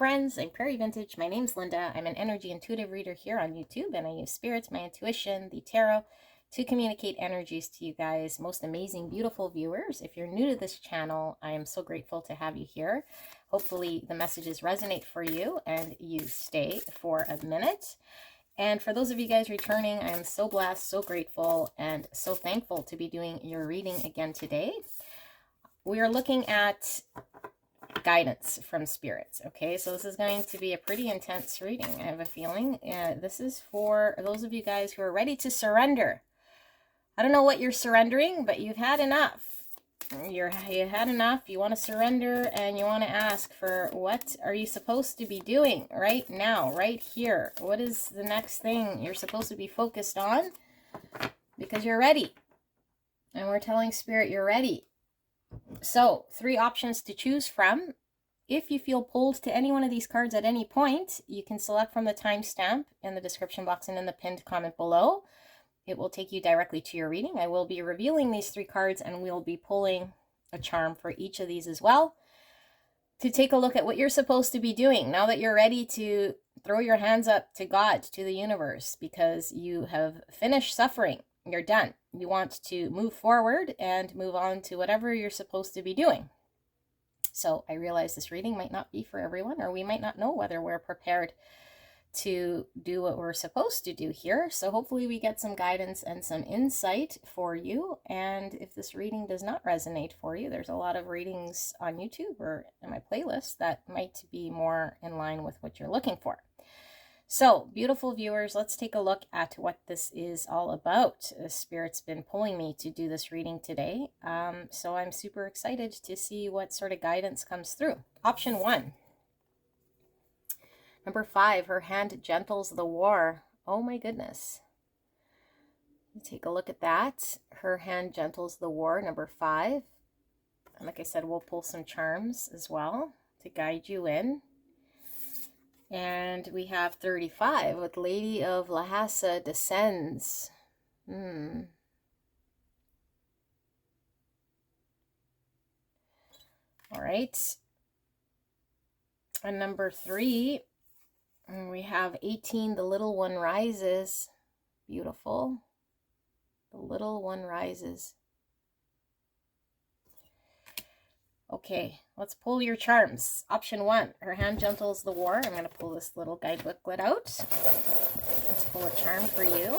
friends, I'm Prairie Vintage. My name's Linda. I'm an energy intuitive reader here on YouTube, and I use spirits, my intuition, the tarot to communicate energies to you guys, most amazing, beautiful viewers. If you're new to this channel, I am so grateful to have you here. Hopefully the messages resonate for you and you stay for a minute. And for those of you guys returning, I am so blessed, so grateful, and so thankful to be doing your reading again today. We are looking at guidance from spirits. Okay, so this is going to be a pretty intense reading, I have a feeling. This is for those of you guys who are ready to surrender. I don't know what you're surrendering, but you've had enough. You've had enough. You want to surrender, and you want to ask for, what are you supposed to be doing right now, right here? What is the next thing you're supposed to be focused on? Because you're ready. And we're telling Spirit you're ready. So, 3 options to choose from. If you feel pulled to any one of these cards at any point, you can select from the timestamp in the description box and in the pinned comment below. It will take you directly to your reading. I will be revealing these 3 cards, and we'll be pulling a charm for each of these as well, to take a look at what you're supposed to be doing now that you're ready to throw your hands up to God, to the universe, because you have finished suffering. You're done. You want to move forward and move on to whatever you're supposed to be doing. So I realize this reading might not be for everyone, or we might not know whether we're prepared to do what we're supposed to do here. So hopefully we get some guidance and some insight for you. And if this reading does not resonate for you, there's a lot of readings on YouTube or in my playlist that might be more in line with what you're looking for. So, beautiful viewers, let's take a look at what this is all about. Spirit's been pulling me to do this reading today. So I'm super excited to see what sort of guidance comes through. Option 1. Number 5, her hand gentles the war. Oh my goodness. Take a look at that. Her hand gentles the war, number 5. And like I said, we'll pull some charms as well to guide you in. And we have 35 with Lady of Lhasa descends. All right. And number 3, we have 18, the little one rises. Beautiful. The little one rises. Okay, let's pull your charms. Option 1, her hand gentles the war. I'm going to pull this little guide booklet out. Let's pull a charm for you.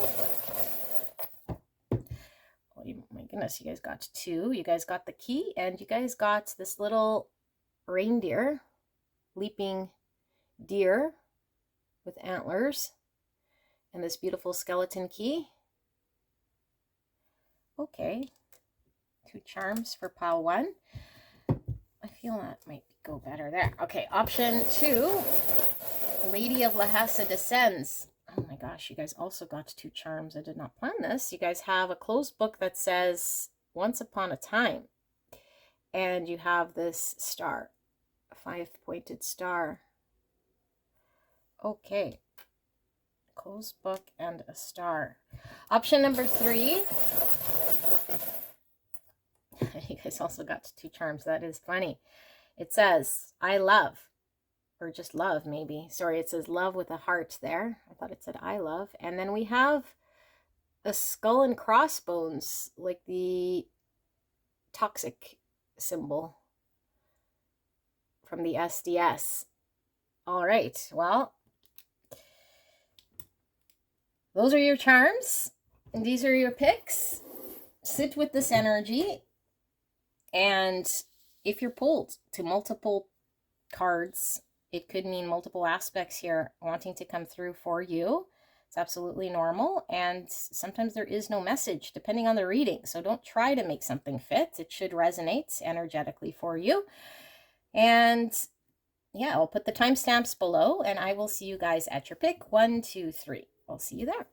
Oh my goodness, you guys got 2. You guys got the key, and you guys got this little reindeer, leaping deer with antlers, and this beautiful skeleton key. Okay, 2 charms for pile 1. I feel that might go better there. Okay, option 2, Lady of Lhasa descends. Oh my gosh, you guys also got 2 charms. I did not plan this. You guys have a closed book that says Once Upon a Time. And you have this star, a 5-pointed star. Okay, closed book and a star. Option number 3. You guys also got 2 charms. That is funny. It says, I love, or just love maybe. Sorry, it says love with a heart there. I thought it said I love. And then we have a skull and crossbones, like the toxic symbol from the SDS. All right, well, those are your charms. And these are your picks. Sit with this energy. And if you're pulled to multiple cards, it could mean multiple aspects here wanting to come through for you. It's absolutely normal. And sometimes there is no message depending on the reading. So don't try to make something fit. It should resonate energetically for you. And yeah, I'll put the timestamps below, and I will see you guys at your pick. 1, 2, 3. I'll see you there.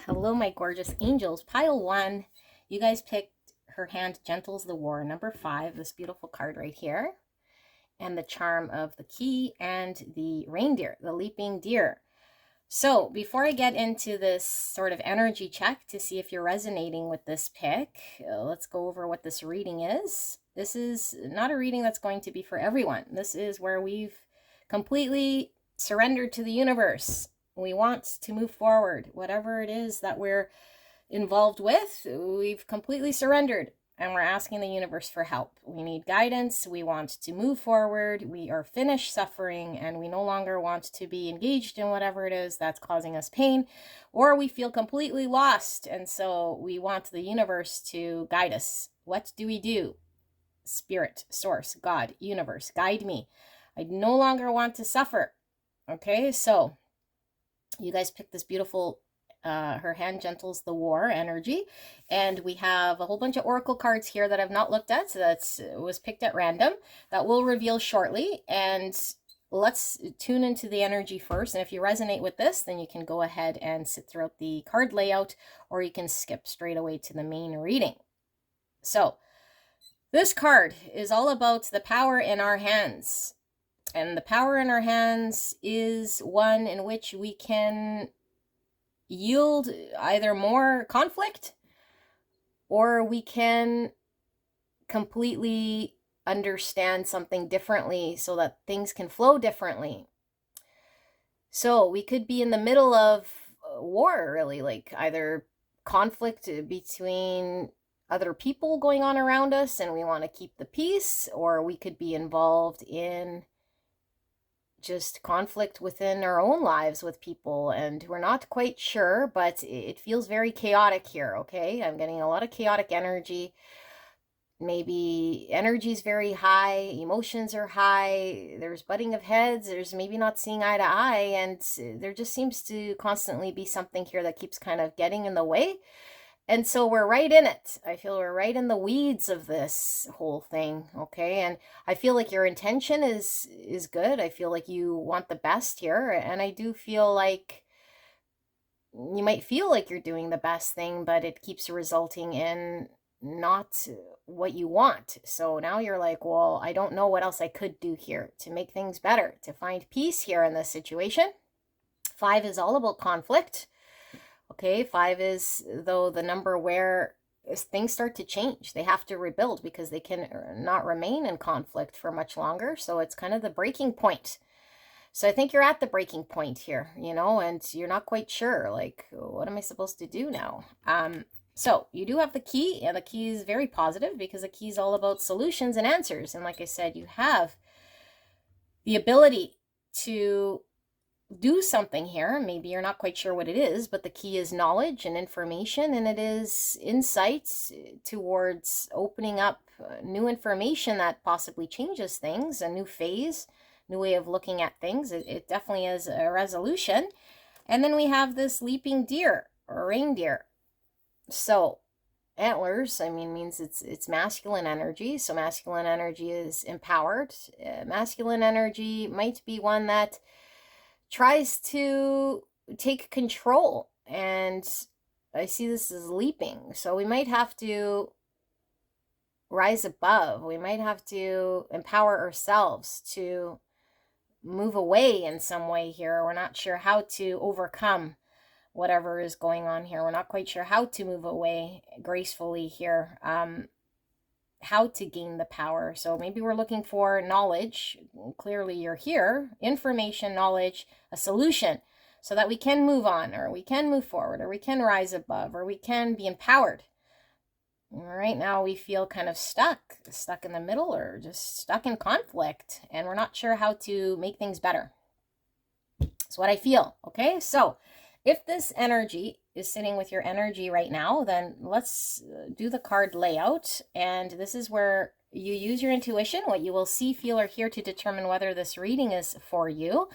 Hello, my gorgeous angels. Pile 1, you guys picked her hand gentles the war, number 5, this beautiful card right here. and the charm of the key and the reindeer, the leaping deer. So before I get into this sort of energy check to see if you're resonating with this pick, let's go over what this reading is. This is not a reading that's going to be for everyone. This is where we've completely surrendered to the universe. We want to move forward. Whatever it is that we're involved with, we've completely surrendered. And we're asking the universe for help. We need guidance. We want to move forward. We are finished suffering, and we no longer want to be engaged in whatever it is that's causing us pain, or we feel completely lost. And so we want the universe to guide us. What do we do? Spirit, source, God, universe, guide me. I no longer want to suffer. Okay, so you guys picked this beautiful her hand gentles the war energy, and we have a whole bunch of oracle cards here that I've not looked at, so that's was picked at random, that we'll reveal shortly. And let's tune into the energy first, and if you resonate with this, then you can go ahead and sit throughout the card layout, or you can skip straight away to the main reading. So this card is all about the power in our hands, and the power in our hands is one in which we can yield either more conflict, or we can completely understand something differently so that things can flow differently. So we could be in the middle of war, really, like either conflict between other people going on around us and we want to keep the peace, or we could be involved in just conflict within our own lives with people, and we're not quite sure, but it feels very chaotic here. Okay, I'm getting a lot of chaotic energy. Maybe energy is very high, emotions are high, there's butting of heads, there's maybe not seeing eye to eye, and there just seems to constantly be something here that keeps kind of getting in the way. And so we're right in it. I feel we're right in the weeds of this whole thing, okay? And I feel like your intention is good. I feel like you want the best here. And I do feel like you might feel like you're doing the best thing, but it keeps resulting in not what you want. So now you're like, well, I don't know what else I could do here to make things better, to find peace here in this situation. 5 is all about conflict. Okay, 5 is, though, the number where things start to change. They have to rebuild because they can not remain in conflict for much longer. So it's kind of the breaking point. So I think you're at the breaking point here, you know, and you're not quite sure, like, what am I supposed to do now? So you do have the key, and the key is very positive because the key is all about solutions and answers. And like I said, you have the ability to do something here. Maybe you're not quite sure what it is, but the key is knowledge and information, and it is insights towards opening up new information that possibly changes things, a new phase, new way of looking at things. It definitely is a resolution. And then we have this leaping deer or reindeer. So antlers, I mean, means it's masculine energy. So masculine energy is empowered. Masculine energy might be one that tries to take control, and I see this as leaping. So we might have to rise above. We might have to empower ourselves to move away in some way here. We're not sure how to overcome whatever is going on here. We're not quite sure how to move away gracefully here. How to gain the power. So maybe we're looking for knowledge. Clearly you're here. Information, knowledge, a solution, so that we can move on, or we can move forward, or we can rise above, or we can be empowered. Right now we feel kind of stuck in the middle, or just stuck in conflict, and we're not sure how to make things better. That's what I feel. Okay, so if this energy is sitting with your energy right now, then let's do the card layout. And this is where you use your intuition, what you will see, feel, or hear to determine whether this reading is for you.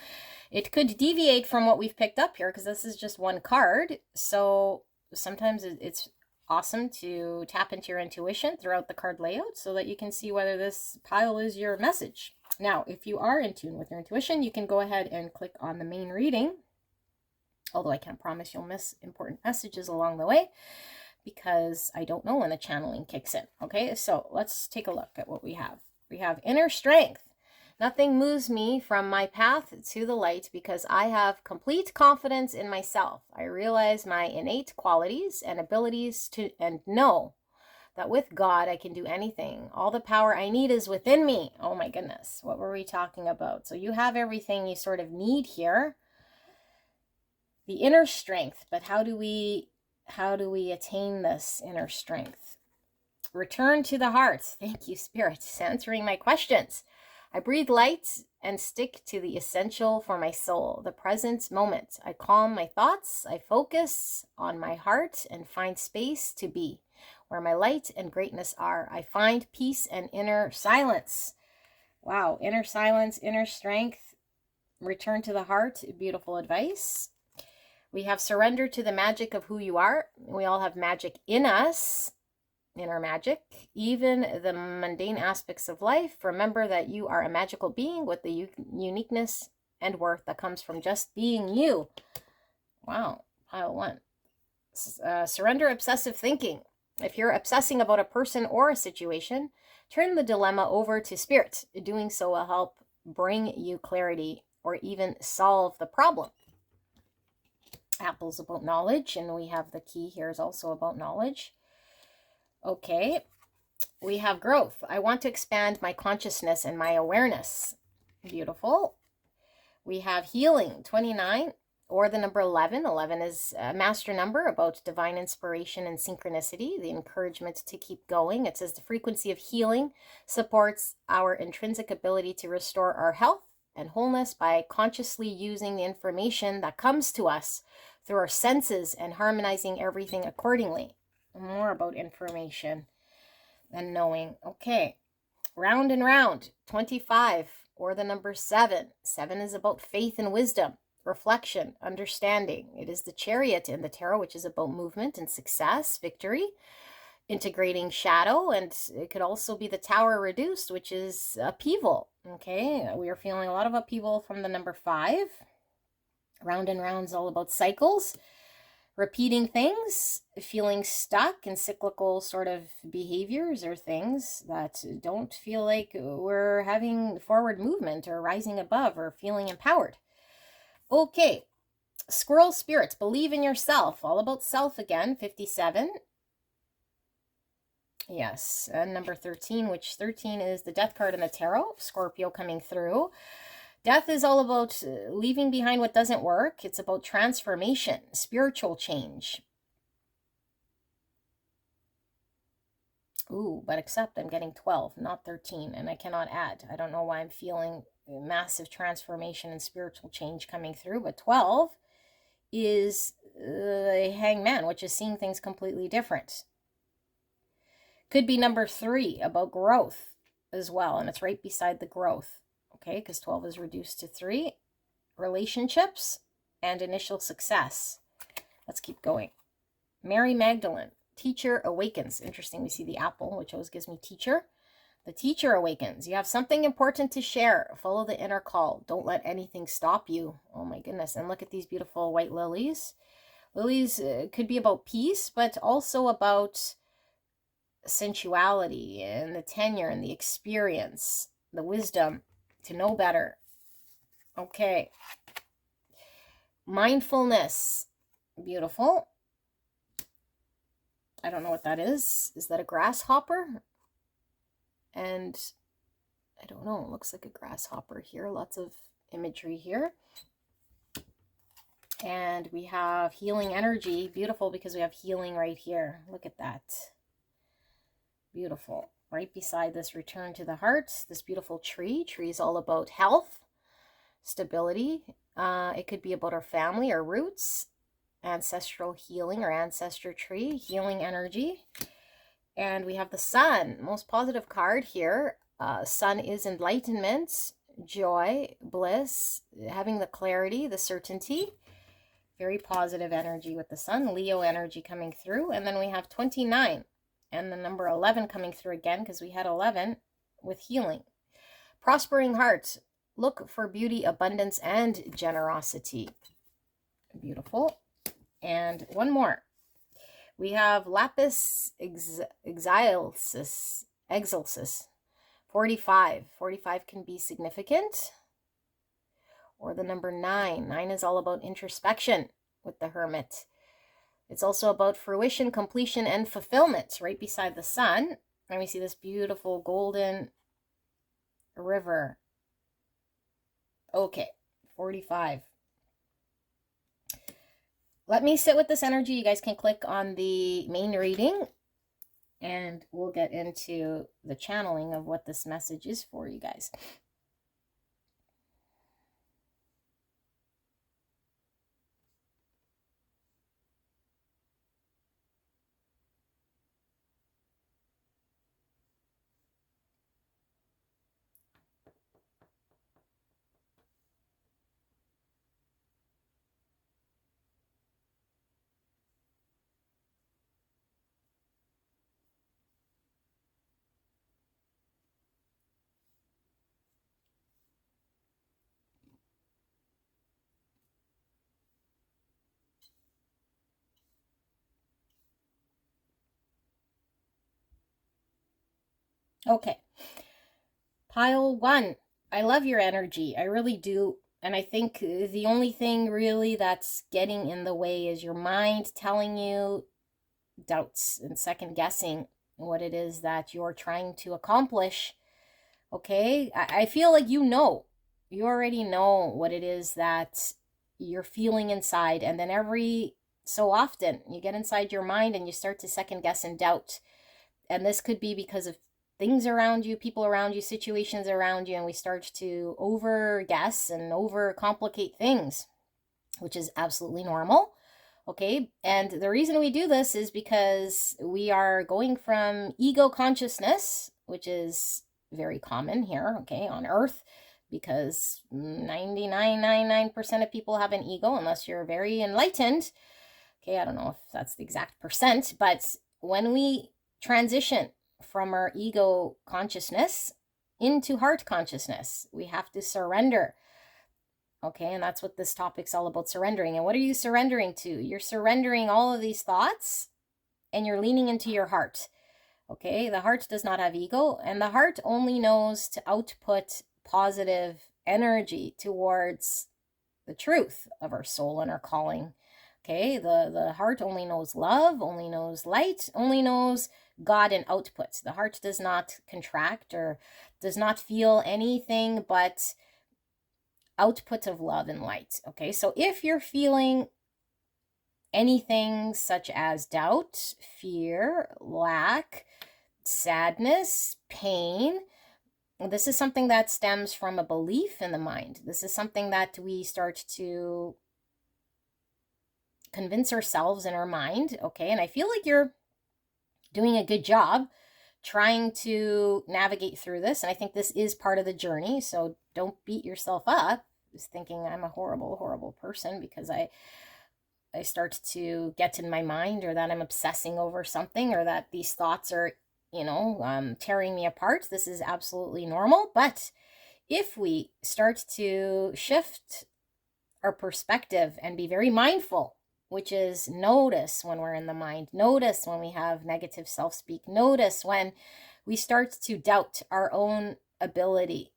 It could deviate from what we've picked up here because this is just one card. So sometimes it's awesome to tap into your intuition throughout the card layout so that you can see whether this pile is your message. Now, if you are in tune with your intuition, you can go ahead and click on the main reading. Although I can't promise you'll miss important messages along the way because I don't know when the channeling kicks in. Okay, so let's take a look at what we have. We have inner strength. Nothing moves me from my path to the light because I have complete confidence in myself. I realize my innate qualities and abilities and know that with God I can do anything. All the power I need is within me. Oh my goodness, what were we talking about? So you have everything you sort of need here. The inner strength, but how do we attain this inner strength? Return to the heart. Thank you, Spirit, answering my questions. I breathe light and stick to the essential for my soul, the present moment. I calm my thoughts. I focus on my heart and find space to be. Where my light and greatness are, I find peace and inner silence. Wow, inner silence, inner strength. Return to the heart. Beautiful advice. We have surrender to the magic of who you are. We all have magic in us. Inner magic, even the mundane aspects of life. Remember that you are a magical being with the uniqueness and worth that comes from just being you. Wow, pile one. Surrender obsessive thinking. If you're obsessing about a person or a situation, turn the dilemma over to Spirit. Doing so will help bring you clarity or even solve the problem. Apple's about knowledge, and we have the key here is also about knowledge. Okay, we have growth. I want to expand my consciousness and my awareness. Beautiful. We have healing, 29, or the number 11. 11 is a master number about divine inspiration and synchronicity, the encouragement to keep going. It says the frequency of healing supports our intrinsic ability to restore our health and wholeness by consciously using the information that comes to us through our senses and harmonizing everything accordingly. More about information and knowing. Okay, round and round, 25, or the number 7. 7 is about faith and wisdom, reflection, understanding. It is the Chariot in the tarot, which is about movement and success, victory, integrating shadow, and it could also be the Tower reduced, which is upheaval. Okay, we are feeling a lot of upheaval from the number 5. Round and round is all about cycles. Repeating things, feeling stuck in cyclical sort of behaviors or things that don't feel like we're having forward movement or rising above or feeling empowered. Okay, squirrel spirits, believe in yourself. All about self again, 57. Yes, and number 13, which 13 is the death card in the tarot, Scorpio coming through. Death is all about leaving behind what doesn't work. It's about transformation, spiritual change. Ooh, but except I'm getting 12, not 13, and I cannot add. I don't know why I'm feeling massive transformation and spiritual change coming through, but 12 is the hangman, which is seeing things completely different. Could be number 3, about growth as well, and it's right beside the growth. Okay, because 12 is reduced to 3. Relationships and initial success. Let's keep going. Mary Magdalene, teacher awakens. Interesting, we see the apple, which always gives me teacher. The teacher awakens. You have something important to share. Follow the inner call. Don't let anything stop you. Oh my goodness. And look at these beautiful white lilies. Lilies could be about peace, but also about sensuality and the tenure and the experience, the wisdom to know better. Okay. Mindfulness. Beautiful. I don't know what that is. Is that a grasshopper? And I don't know. It looks like a grasshopper here. Lots of imagery here. And we have healing energy. Beautiful, because we have healing right here. Look at that. Beautiful. Right beside this return to the heart, this beautiful tree. Tree is all about health, stability. It could be about our family, our roots, ancestral healing or ancestor tree, healing energy. And we have the sun, most positive card here. Sun is enlightenment, joy, bliss, having the clarity, the certainty. Very positive energy with the sun. Leo energy coming through. And then we have 29. And the number 11 coming through again, because we had 11 with healing. Prospering heart. Look for beauty, abundance, and generosity. Beautiful. And one more. We have lapis excelsis. 45. 45 can be significant. Or the number 9. 9 is all about introspection with the Hermit. It's also about fruition, completion, and fulfillment, right beside the sun. And we see this beautiful golden river. Okay, 45. Let me sit with this energy. You guys can click on the main reading and we'll get into the channeling of what this message is for you guys. Okay. Pile 1. I love your energy. I really do. And I think the only thing really that's getting in the way is your mind telling you doubts and second guessing what it is that you're trying to accomplish. Okay. I feel like you already know what it is that you're feeling inside. And then every so often you get inside your mind and you start to second guess and doubt. And this could be because of things around you, people around you, situations around you, and we start to over guess and over complicate things, which is absolutely normal. Okay, and the reason we do this is because we are going from ego consciousness, which is very common here, okay, on Earth, because 99.99% of people have an ego unless you're very enlightened. Okay, I don't know if that's the exact percent, but when we transition from our ego consciousness into heart consciousness, we have to surrender. Okay, and that's what this topic's all about, surrendering. And what are you surrendering to? You're surrendering all of these thoughts and you're leaning into your heart. Okay, the heart does not have ego, and the heart only knows to output positive energy towards the truth of our soul and our calling. Okay, the heart only knows love, only knows light, only knows God in outputs. The heart does not contract or does not feel anything but output of love and light. Okay, so if you're feeling anything such as doubt, fear, lack, sadness, pain, this is something that stems from a belief in the mind. This is something that we start to convince ourselves in our mind. Okay, and I feel like you're doing a good job trying to navigate through this, and I think this is part of the journey, so don't beat yourself up just thinking I'm a horrible person because I start to get in my mind, or that I'm obsessing over something, or that these thoughts are tearing me apart. This is absolutely normal. But if we start to shift our perspective and be very mindful, which is notice when we're in the mind, notice when we have negative self-speak, notice when we start to doubt our own ability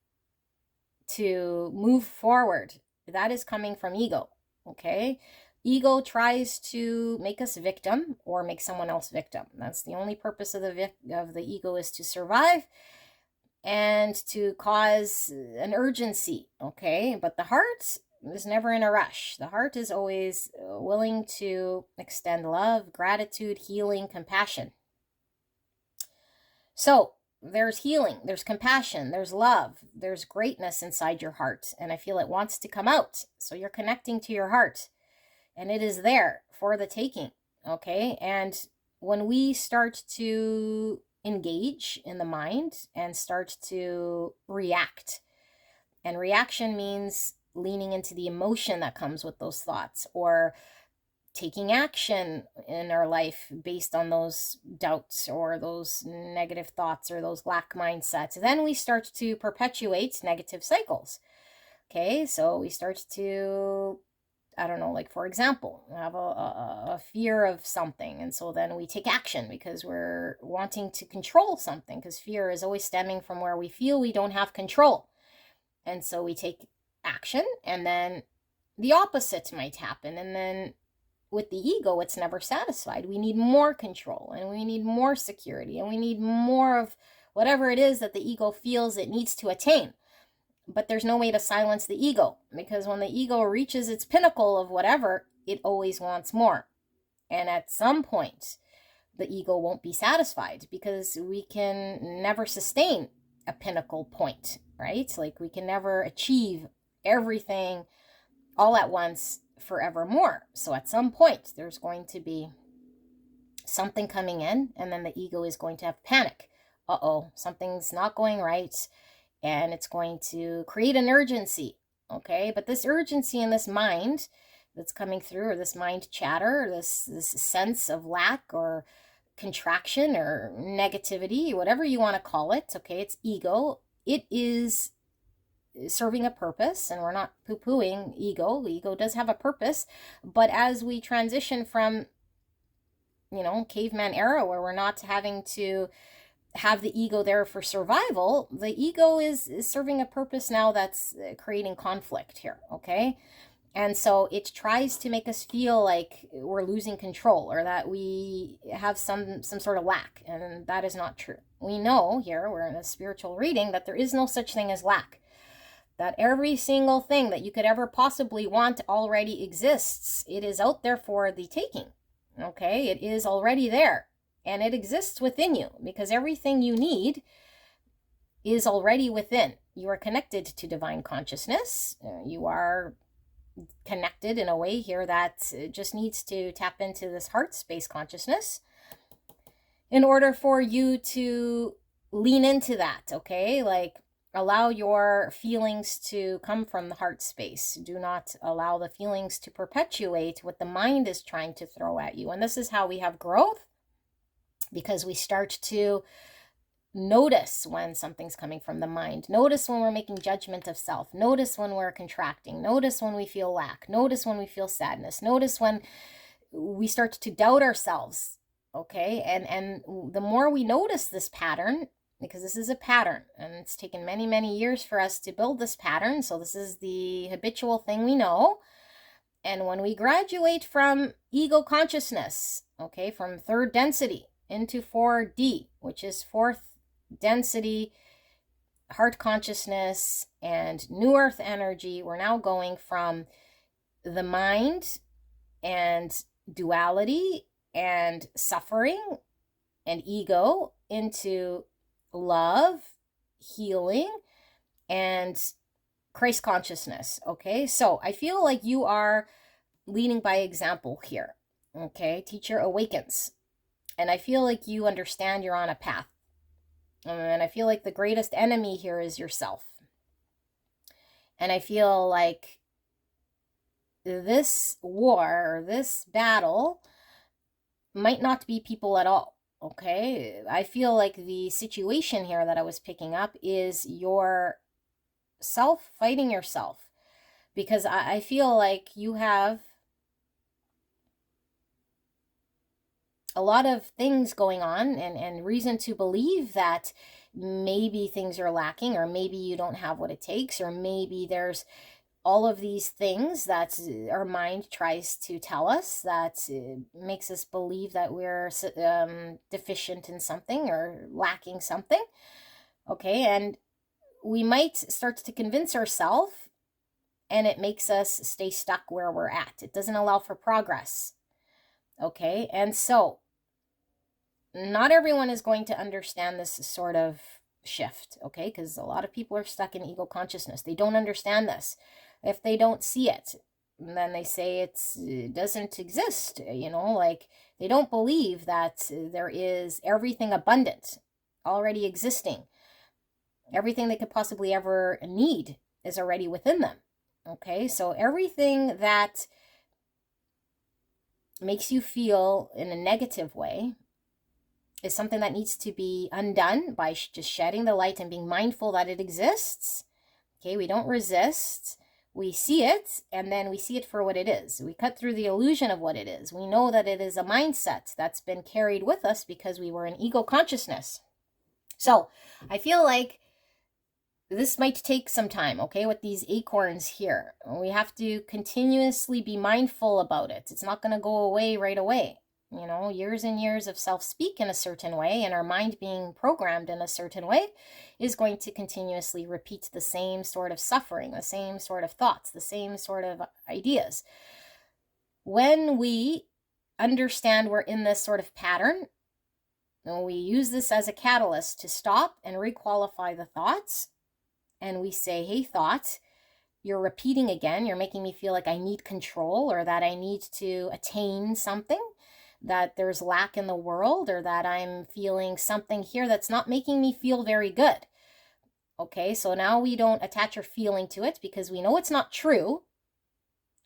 to move forward, that is coming from ego. Okay, ego tries to make us victim or make someone else victim. That's the only purpose of the ego, is to survive and to cause an urgency. Okay, but the heart is never in a rush. The heart is always willing to extend love, gratitude, healing, compassion. So there's healing, there's compassion, there's love, there's greatness inside your heart, and I feel it wants to come out. So you're connecting to your heart, and it is there for the taking. Okay, and when we start to engage in the mind and start to react, and reaction means leaning into the emotion that comes with those thoughts, or taking action in our life based on those doubts or those negative thoughts or those lack mindsets, then we start to perpetuate negative cycles. Okay, so we start to I don't know, like for example, we have a fear of something. And so then we take action because we're wanting to control something, because fear is always stemming from where we feel we don't have control. And so we take action, and then the opposite might happen. And then with the ego, it's never satisfied. We need more control, and we need more security, and we need more of whatever it is that the ego feels it needs to attain. But there's no way to silence the ego, because when the ego reaches its pinnacle of whatever, it always wants more. And at some point, the ego won't be satisfied, because we can never sustain a pinnacle point, right? Like we can never achieve everything all at once forevermore. So at some point, there's going to be something coming in, and then the ego is going to have panic. Uh-oh, something's not going right. And it's going to create an urgency, okay? But this urgency in this mind that's coming through, or this mind chatter, this sense of lack or contraction or negativity, whatever you want to call it, okay? It's ego. It is serving a purpose, and we're not poo-pooing ego. The ego does have a purpose, but as we transition from, caveman era, where we're not having to have the ego there for survival, the ego is serving a purpose now that's creating conflict here, okay? And so it tries to make us feel like we're losing control, or that we have some sort of lack, and that is not true. We know here, we're in a spiritual reading, that there is no such thing as lack. That every single thing that you could ever possibly want already exists. It is out there for the taking, okay? It is already there. And it exists within you, because everything you need is already within. You are connected to divine consciousness. You are connected in a way here that just needs to tap into this heart space consciousness in order for you to lean into that, okay? Like, allow your feelings to come from the heart space. Do not allow the feelings to perpetuate what the mind is trying to throw at you. And this is how we have growth, because we start to notice when something's coming from the mind. Notice when we're making judgment of self. Notice when we're contracting. Notice when we feel lack. Notice when we feel sadness. Notice when we start to doubt ourselves, okay? And the more we notice this pattern, because this is a pattern, and it's taken many, many years for us to build this pattern, so this is the habitual thing we know. And when we graduate from ego consciousness, okay, from third density into 4D, which is fourth density heart consciousness and new earth energy, we're now going from the mind and duality and suffering and ego into love, healing, and Christ consciousness, okay? So I feel like you are leading by example here, okay? Teacher awakens. And I feel like you understand you're on a path. And I feel like the greatest enemy here is yourself. And I feel like this war, or this battle, might not be people at all, okay? I feel like the situation here that I was picking up is yourself fighting yourself. Because I feel like you have a lot of things going on, and reason to believe that maybe things are lacking, or maybe you don't have what it takes, or maybe there's all of these things that our mind tries to tell us that makes us believe that we're deficient in something or lacking something, okay? And we might start to convince ourselves, and it makes us stay stuck where we're at. It doesn't allow for progress, okay? And so not everyone is going to understand this sort of shift, okay? Because a lot of people are stuck in ego consciousness. They don't understand this. If they don't see it, then they say it doesn't exist, like they don't believe that there is everything abundant already existing. Everything they could possibly ever need is already within them, okay? So everything that makes you feel in a negative way is something that needs to be undone by just shedding the light and being mindful that it exists. Okay, we don't resist. We see it, and then we see it for what it is. We cut through the illusion of what it is. We know that it is a mindset that's been carried with us because we were in ego consciousness. So I feel like this might take some time, okay, with these acorns here. We have to continuously be mindful about it. It's not going to go away right away. You know, years and years of self-speak in a certain way and our mind being programmed in a certain way is going to continuously repeat the same sort of suffering, the same sort of thoughts, the same sort of ideas. When we understand we're in this sort of pattern, we use this as a catalyst to stop and requalify the thoughts. And we say, hey, thought, you're repeating again. You're making me feel like I need control, or that I need to attain something, that there's lack in the world, or that I'm feeling something here that's not making me feel very good. Okay, so now we don't attach our feeling to it because we know it's not true.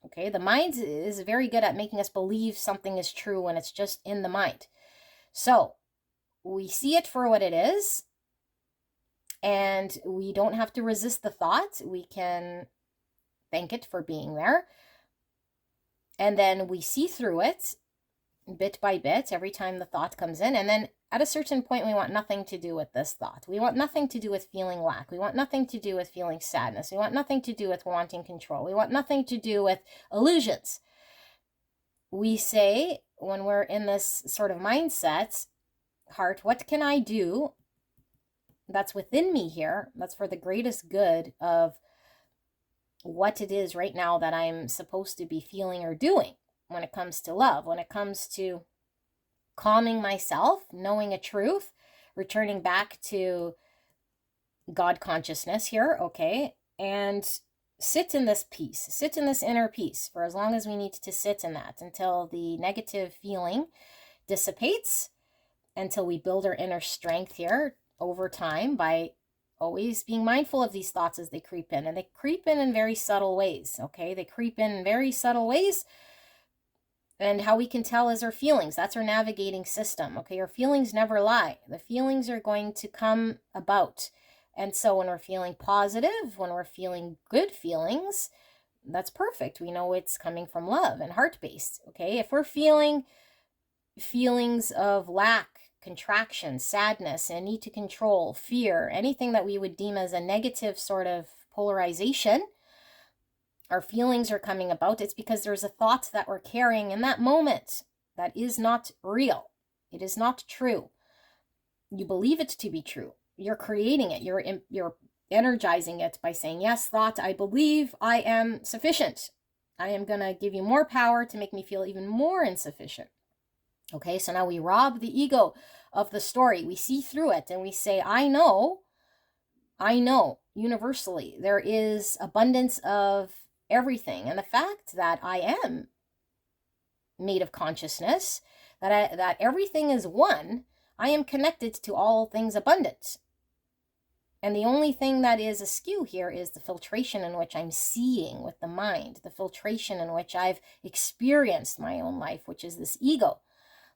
Okay, the mind is very good at making us believe something is true when it's just in the mind. So we see it for what it is, and we don't have to resist the thought. We can thank it for being there. And then we see through it bit by bit every time the thought comes in. And then at a certain point, we want nothing to do with this thought. We want nothing to do with feeling lack. We want nothing to do with feeling sadness. We want nothing to do with wanting control. We want nothing to do with illusions. We say, when we're in this sort of mindset, heart, what can I do that's within me here, that's for the greatest good of what it is right now that I'm supposed to be feeling or doing when it comes to love, when it comes to calming myself, knowing a truth, returning back to God consciousness here, okay, and sit in this peace, sit in this inner peace for as long as we need to sit in that, until the negative feeling dissipates, until we build our inner strength here over time by always being mindful of these thoughts as they creep in. And they creep in very subtle ways, okay? They creep in very subtle ways. And how we can tell is our feelings. That's our navigating system, okay? Our feelings never lie. The feelings are going to come about. And so when we're feeling positive, when we're feeling good feelings, that's perfect. We know it's coming from love and heart-based, okay? If we're feeling feelings of lack, contraction, sadness, and need to control, fear, anything that we would deem as a negative sort of polarization, our feelings are coming about, it's because there's a thought that we're carrying in that moment that is not real. It is not true. You believe it to be true. You're creating it. You're energizing it by saying, yes, thought, I believe I am sufficient. I am going to give you more power to make me feel even more insufficient. Okay, so now we rob the ego of the story. We see through it and we say, I know, universally, there is abundance of everything. And the fact that I am made of consciousness, that everything is one, I am connected to all things abundant. And the only thing that is askew here is the filtration in which I'm seeing with the mind, the filtration in which I've experienced my own life, which is this ego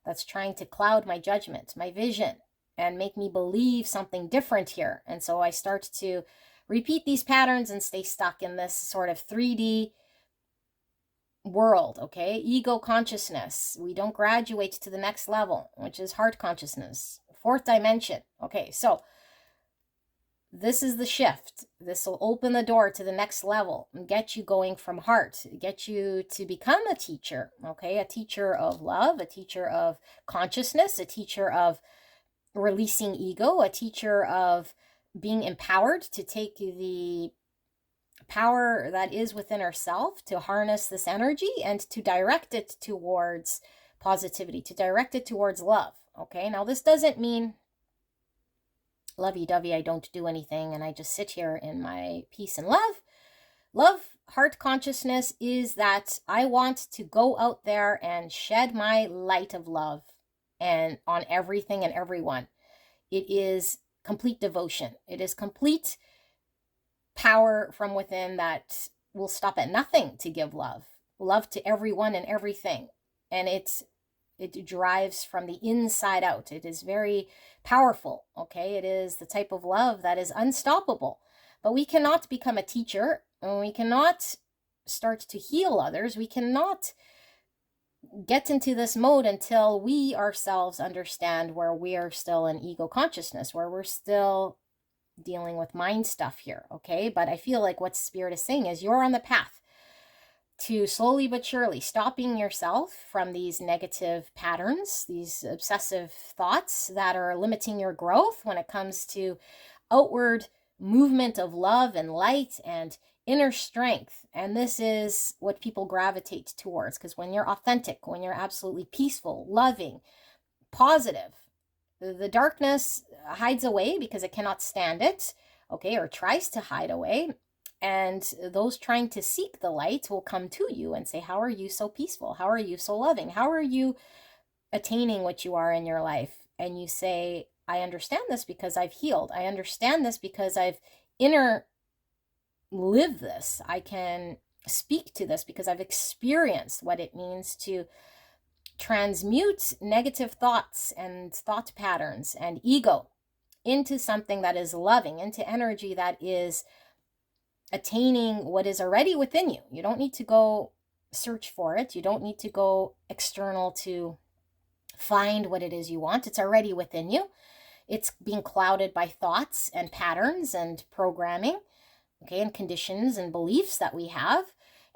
that's trying to cloud my judgment, my vision, and make me believe something different here. And so I start to repeat these patterns and stay stuck in this sort of 3D world, okay? Ego consciousness. We don't graduate to the next level, which is heart consciousness, fourth dimension. Okay, so this is the shift. This will open the door to the next level and get you going from heart, get you to become a teacher, okay? A teacher of love, a teacher of consciousness, a teacher of releasing ego, a teacher of being empowered to take the power that is within ourselves, to harness this energy and to direct it towards positivity, to direct it towards love, okay? Now, this doesn't mean lovey-dovey, I don't do anything and I just sit here in my peace and love. Love, heart consciousness is that I want to go out there and shed my light of love and on everything and everyone. It is complete devotion. It is complete power from within that will stop at nothing to give love. Love to everyone and everything. And it drives from the inside out. It is very powerful, okay? It is the type of love that is unstoppable. But we cannot become a teacher, and we cannot start to heal others, we cannot get into this mode until we ourselves understand where we are still in ego consciousness, where we're still dealing with mind stuff here, okay? But I feel like what Spirit is saying is you're on the path to slowly but surely stopping yourself from these negative patterns, these obsessive thoughts that are limiting your growth when it comes to outward movement of love and light and inner strength. And this is what people gravitate towards, because when you're authentic, when you're absolutely peaceful, loving, positive, the darkness hides away because it cannot stand it, okay, or tries to hide away. And those trying to seek the light will come to you and say, how are you so peaceful? How are you so loving? How are you attaining what you are in your life? And you say, I understand this because I've healed. I understand this because I've lived this. I can speak to this because I've experienced what it means to transmute negative thoughts and thought patterns and ego into something that is loving, into energy that is attaining what is already within you. You don't need to go search for it. You don't need to go external to find what it is you want. It's already within you. It's being clouded by thoughts and patterns and programming, okay, and conditions and beliefs that we have.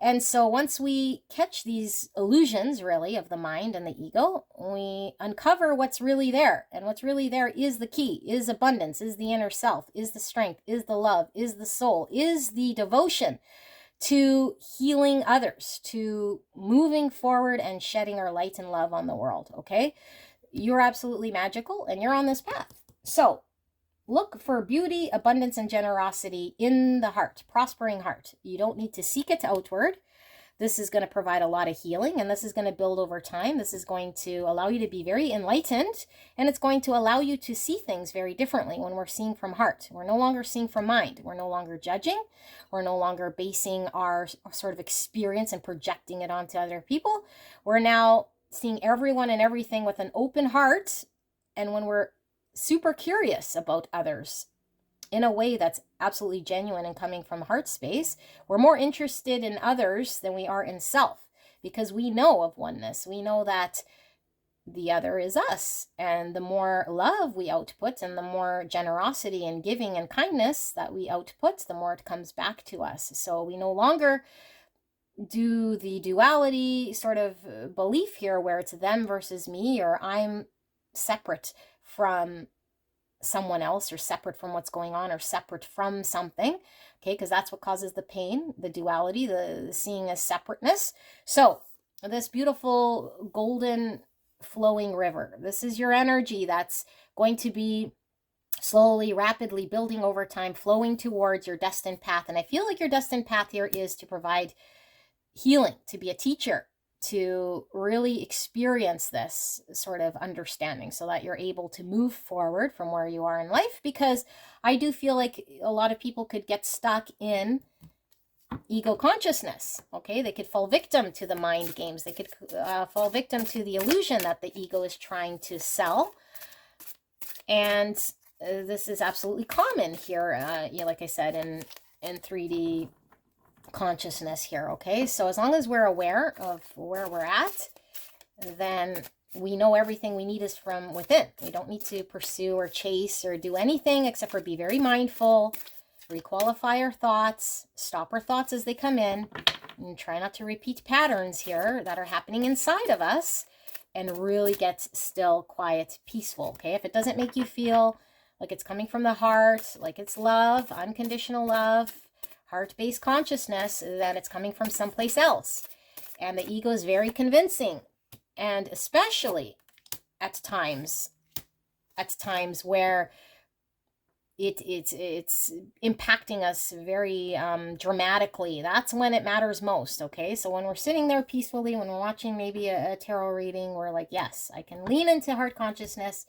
And so once we catch these illusions, really, of the mind and the ego, we uncover what's really there. And what's really there is the key, is abundance, is the inner self, is the strength, is the love, is the soul, is the devotion to healing others, to moving forward and shedding our light and love on the world, okay? You're absolutely magical and you're on this path. So look for beauty, abundance, and generosity in the heart, prospering heart. You don't need to seek it outward. This is going to provide a lot of healing, and this is going to build over time. This is going to allow you to be very enlightened, and it's going to allow you to see things very differently when we're seeing from heart. We're no longer seeing from mind. We're no longer judging. We're no longer basing our sort of experience and projecting it onto other people. We're now seeing everyone and everything with an open heart, and when we're super curious about others in a way that's absolutely genuine and coming from heart space, we're more interested in others than we are in self, because we know of oneness. We know that the other is us, and the more love we output and the more generosity and giving and kindness that we output, the more it comes back to us. So we no longer do the duality sort of belief here where it's them versus me, or I'm separate from someone else, or separate from what's going on, or separate from something, okay, because that's what causes the pain, the duality, the seeing as separateness. So this beautiful golden flowing river, this is your energy that's going to be slowly, rapidly building over time, flowing towards your destined path. And I feel like your destined path here is to provide healing, to be a teacher, to really experience this sort of understanding so that you're able to move forward from where you are in life. Because I do feel like a lot of people could get stuck in ego consciousness, okay? They could fall victim to the mind games. They could fall victim to the illusion that the ego is trying to sell. And this is absolutely common here, like I said, in 3D consciousness here, okay? So as long as we're aware of where we're at, then we know everything we need is from within. We don't need to pursue or chase or do anything except for be very mindful, requalify our thoughts, stop our thoughts as they come in, and try not to repeat patterns here that are happening inside of us, and really get still, quiet, peaceful, okay? If it doesn't make you feel like it's coming from the heart, like it's love, unconditional love, heart-based consciousness, then it's coming from someplace else. And the ego is very convincing. And especially at times where it's impacting us very dramatically, that's when it matters most, okay? So when we're sitting there peacefully, when we're watching maybe a tarot reading, we're like, yes, I can lean into heart consciousness,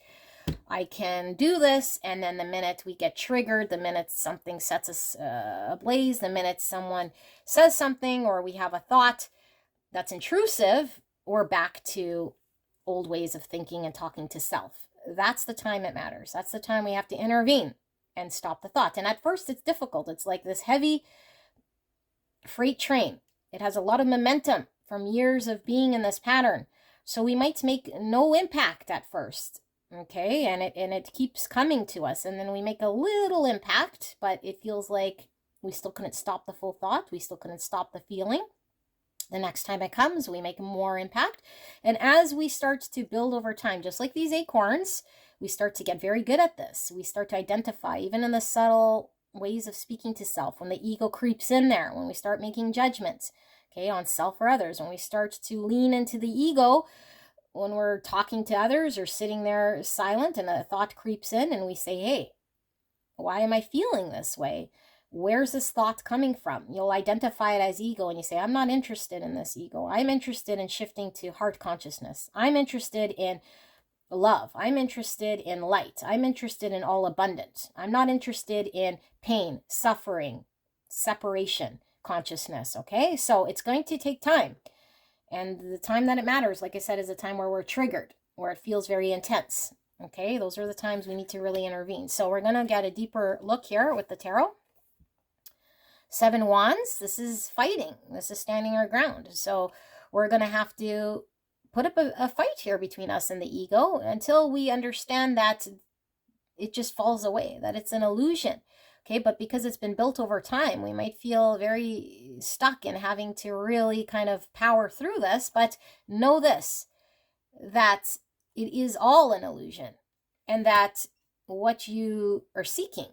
I can do this. And then the minute we get triggered, the minute something sets us ablaze, the minute someone says something or we have a thought that's intrusive, we're back to old ways of thinking and talking to self. That's the time it matters. That's the time we have to intervene and stop the thought. And at first it's difficult. It's like this heavy freight train It has a lot of momentum from years of being in this pattern. So we might make no impact at first, okay? And it keeps coming to us, and then we make a little impact, but it feels like we still couldn't stop the full thought. We still couldn't stop the feeling. The next time it comes, we make more impact. And as we start to build over time, just like these acorns, we start to get very good at this. We start to identify, even in the subtle ways of speaking to self, when the ego creeps in there, when we start making judgments, okay, on self or others, when we start to lean into the ego, when we're talking to others or sitting there silent and a thought creeps in and we say, hey, why am I feeling this way? Where's this thought coming from? You'll identify it as ego and you say, I'm not interested in this ego. I'm interested in shifting to heart consciousness. I'm interested in love. I'm interested in light. I'm interested in all abundant. I'm not interested in pain, suffering, separation consciousness. Okay, so it's going to take time. And the time that it matters, like I said, is the time where we're triggered, where it feels very intense. Okay, those are the times we need to really intervene. So we're going to get a deeper look here with the tarot. 7 Wands, this is fighting. This is standing our ground. So we're going to have to put up a fight here between us and the ego until we understand that it just falls away, that it's an illusion. Okay, but because it's been built over time, we might feel very stuck in having to really kind of power through this. But know this, that it is all an illusion, and that what you are seeking,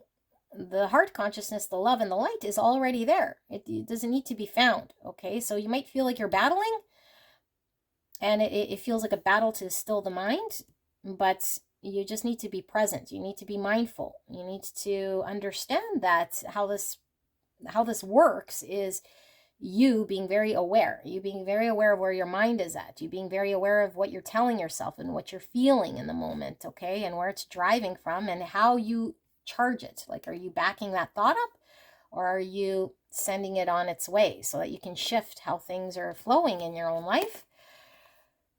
the heart consciousness, the love and the light, is already there. It doesn't need to be found. Okay, so you might feel like you're battling, and it feels like a battle to still the mind, but you just need to be present. You need to be mindful. You need to understand that how this works is you being very aware. You being very aware of where your mind is at. You being very aware of what you're telling yourself and what you're feeling in the moment, okay? And where it's driving from and how you charge it. Like, are you backing that thought up, or are you sending it on its way so that you can shift how things are flowing in your own life?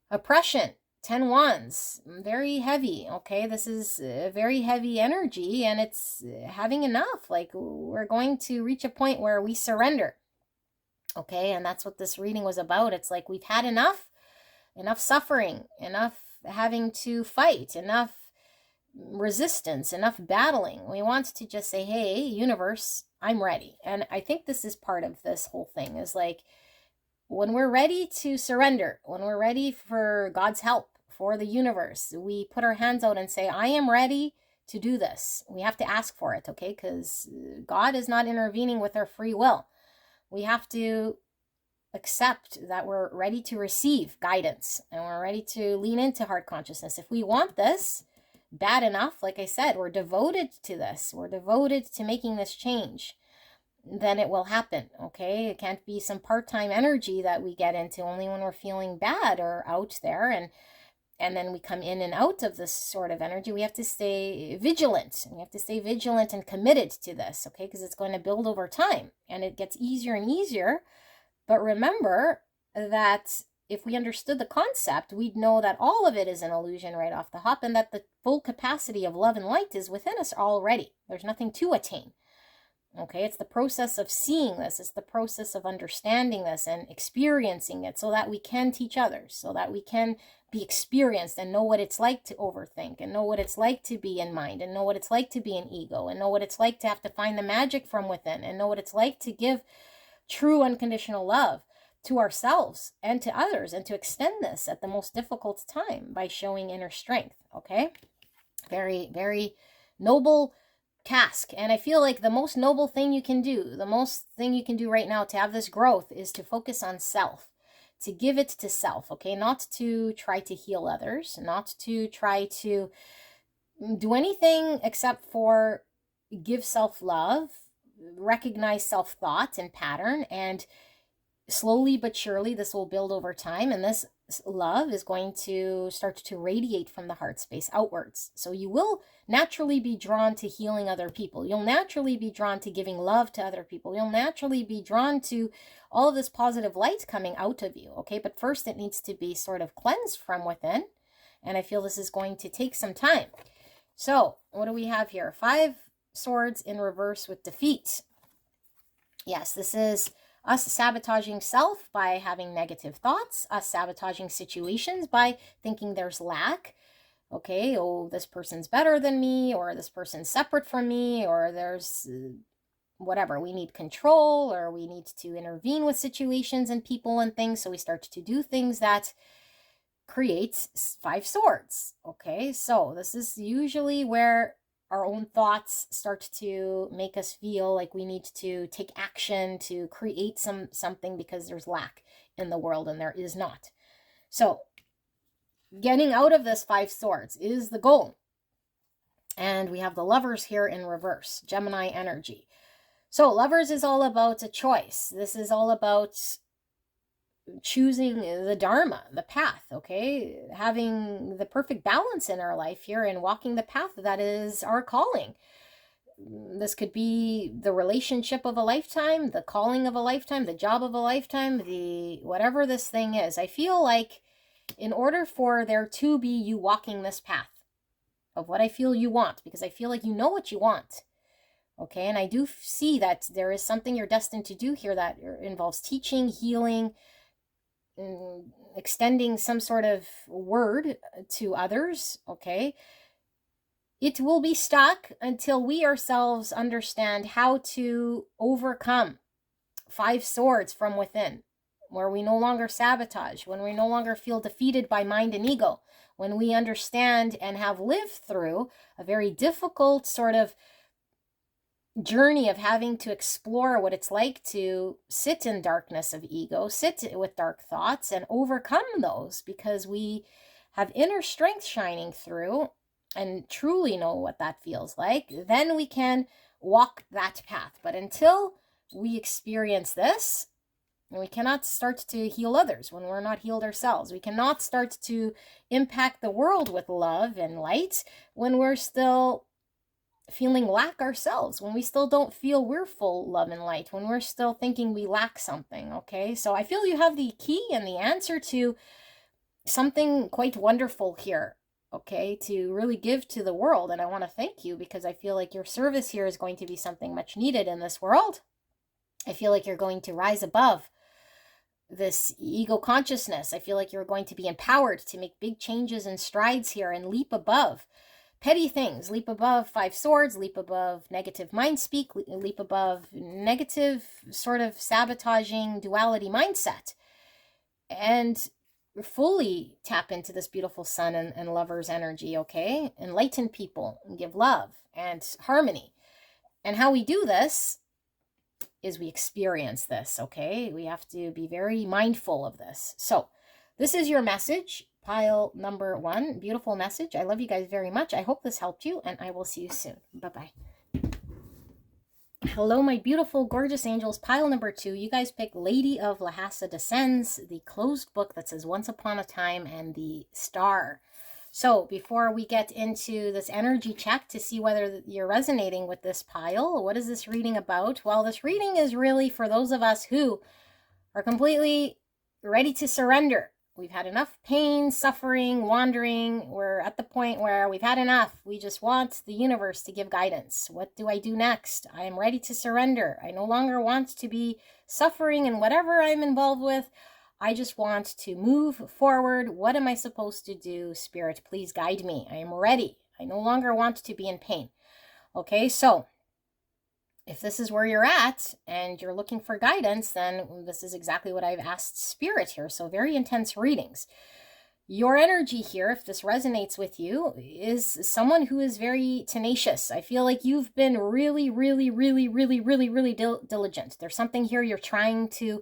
Oppression, 10 Wands, very heavy, okay? This is a very heavy energy, and it's having enough. Like, we're going to reach a point where we surrender, okay? And that's what this reading was about. It's like we've had enough suffering, enough having to fight, enough resistance, enough battling. We want to just say, hey, universe, I'm ready. And I think this is part of this whole thing, is like, when we're ready to surrender, when we're ready for God's help, for the universe, we put our hands out and say, I am ready to do this. We have to ask for it, okay? Because God is not intervening with our free will. We have to accept that we're ready to receive guidance, and we're ready to lean into heart consciousness. If we want this bad enough, like I said, we're devoted to this. We're devoted to making this change. Then it will happen, okay? It can't be some part-time energy that we get into only when we're feeling bad or out there, and then we come in and out of this sort of energy. We have to stay vigilant. We have to stay vigilant and committed to this, okay? Because it's going to build over time, and it gets easier and easier. But remember that if we understood the concept, we'd know that all of it is an illusion right off the hop, and that the full capacity of love and light is within us already. There's nothing to attain. Okay, it's the process of seeing this. It's the process of understanding this and experiencing it so that we can teach others, so that we can be experienced and know what it's like to overthink, and know what it's like to be in mind, and know what it's like to be in ego, and know what it's like to have to find the magic from within, and know what it's like to give true unconditional love to ourselves and to others, and to extend this at the most difficult time by showing inner strength. Okay, very, very noble task. And I feel like the most noble thing you can do, the most thing you can do right now to have this growth, is to focus on self, to give it to self, okay? Not to try to heal others, not to try to do anything except for give self-love, recognize self-thought and pattern, and slowly but surely this will build over time, and this love is going to start to radiate from the heart space outwards. So you will naturally be drawn to healing other people. You'll naturally be drawn to giving love to other people. You'll naturally be drawn to all of this positive light coming out of you, okay? But first it needs to be sort of cleansed from within, and I feel this is going to take some time. So what do we have here? 5 swords in reverse with defeat. Yes, this is Us sabotaging self by having negative thoughts, us sabotaging situations by thinking there's lack. Okay, oh, this person's better than me, or this person's separate from me, or there's whatever. We need control, or we need to intervene with situations and people and things. So we start to do things that creates 5 swords. Okay, so this is usually where our own thoughts start to make us feel like we need to take action to create something because there's lack in the world and there is not. So getting out of this 5 swords is the goal. And we have the Lovers here in reverse, Gemini energy. So Lovers is all about a choice. This is all about choosing the dharma, the path, okay? Having the perfect balance in our life here and walking the path that is our calling. This could be the relationship of a lifetime, the calling of a lifetime, the job of a lifetime, the whatever this thing is. I feel like in order for there to be you walking this path of what I feel you want, because I feel like you know what you want, okay? And I do see that there is something you're destined to do here that involves teaching, healing, extending some sort of word to others, okay? It will be stuck until we ourselves understand how to overcome 5 swords from within, where we no longer sabotage, when we no longer feel defeated by mind and ego, when we understand and have lived through a very difficult sort of journey of having to explore what it's like to sit in darkness of ego, sit with dark thoughts and overcome those, because we have inner strength shining through and truly know what that feels like. Then we can walk that path. But until we experience this, we cannot start to heal others when we're not healed ourselves. We cannot start to impact the world with love and light when we're still feeling lack ourselves, when we still don't feel we're full love and light, when we're still thinking we lack something, okay? So I feel you have the key and the answer to something quite wonderful here, okay, to really give to the world. And I want to thank you because I feel like your service here is going to be something much needed in this world. I feel like you're going to rise above this ego consciousness. I feel like you're going to be empowered to make big changes and strides here and leap above petty things, leap above 5 swords, leap above negative mind speak, leap above negative sort of sabotaging duality mindset, and fully tap into this beautiful sun and Lover's energy, okay? Enlighten people and give love and harmony. And how we do this is we experience this, okay? We have to be very mindful of this. So this is your message. Pile number 1, beautiful message. I love you guys very much. I hope this helped you, and I will see you soon. Bye-bye. Hello, my beautiful, gorgeous angels. Pile number 2. You guys picked Lady of Lhasa Descends, the closed book that says Once Upon a Time, and the star. So before we get into this energy check to see whether you're resonating with this pile, what is this reading about? Well, this reading is really for those of us who are completely ready to surrender. We've had enough pain, suffering, wandering. We're at the point where we've had enough. We just want the universe to give guidance. What do I do next? I am ready to surrender. I no longer want to be suffering in whatever I'm involved with. I just want to move forward. What am I supposed to do? Spirit, please guide me. I am ready. I no longer want to be in pain. Okay, so if this is where you're at and you're looking for guidance, then this is exactly what I've asked Spirit here. So very intense readings. Your energy here, if this resonates with you, is someone who is very tenacious. I feel like you've been really, really, really, really, really, really diligent. There's something here you're trying to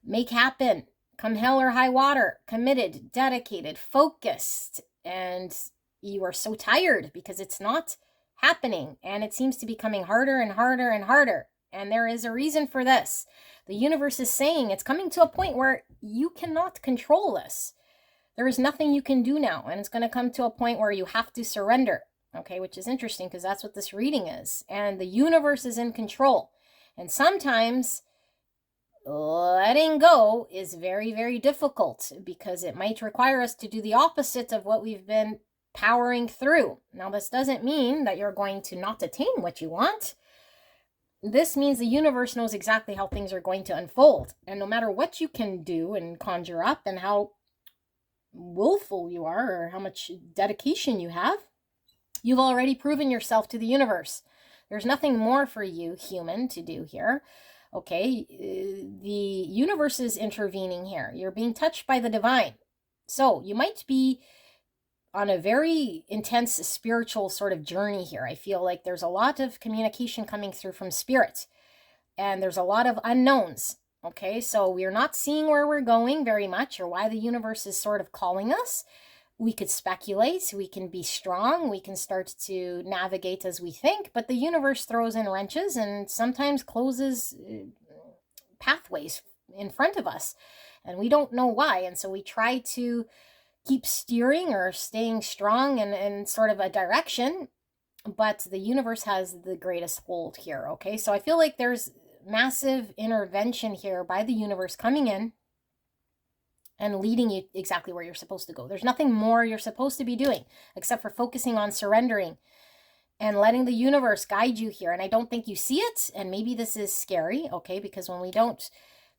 make happen. Come hell or high water, committed, dedicated, focused, and you are so tired because it's not happening, and it seems to be coming harder and harder and harder, and there is a reason for this. The universe is saying it's coming to a point where you cannot control this. There is nothing you can do now, and it's going to come to a point where you have to surrender, okay, which is interesting because that's what this reading is, and the universe is in control, and sometimes letting go is very, very difficult because it might require us to do the opposite of what we've been powering through. Now, this doesn't mean that you're going to not attain what you want. this means the universe knows exactly how things are going to unfold. And no matter what you can do and conjure up and how willful you are or how much dedication you have, you've already proven yourself to the universe. There's nothing more for you, human, to do here. Okay, the universe is intervening here. You're being touched by the divine. So you might be on a very intense spiritual sort of journey here. I feel like there's a lot of communication coming through from spirit, and there's a lot of unknowns. Okay, so we're not seeing where we're going very much or why the universe is sort of calling us. We could speculate, we can be strong, we can start to navigate as we think, but the universe throws in wrenches and sometimes closes pathways in front of us, and we don't know why. And so we try to keep steering or staying strong in sort of a direction, but the universe has the greatest hold here. Okay, so I feel like there's massive intervention here by the universe coming in and leading you exactly where you're supposed to go. There's nothing more you're supposed to be doing except for focusing on surrendering and letting the universe guide you here. And I don't think you see it, and maybe this is scary, okay, because when we don't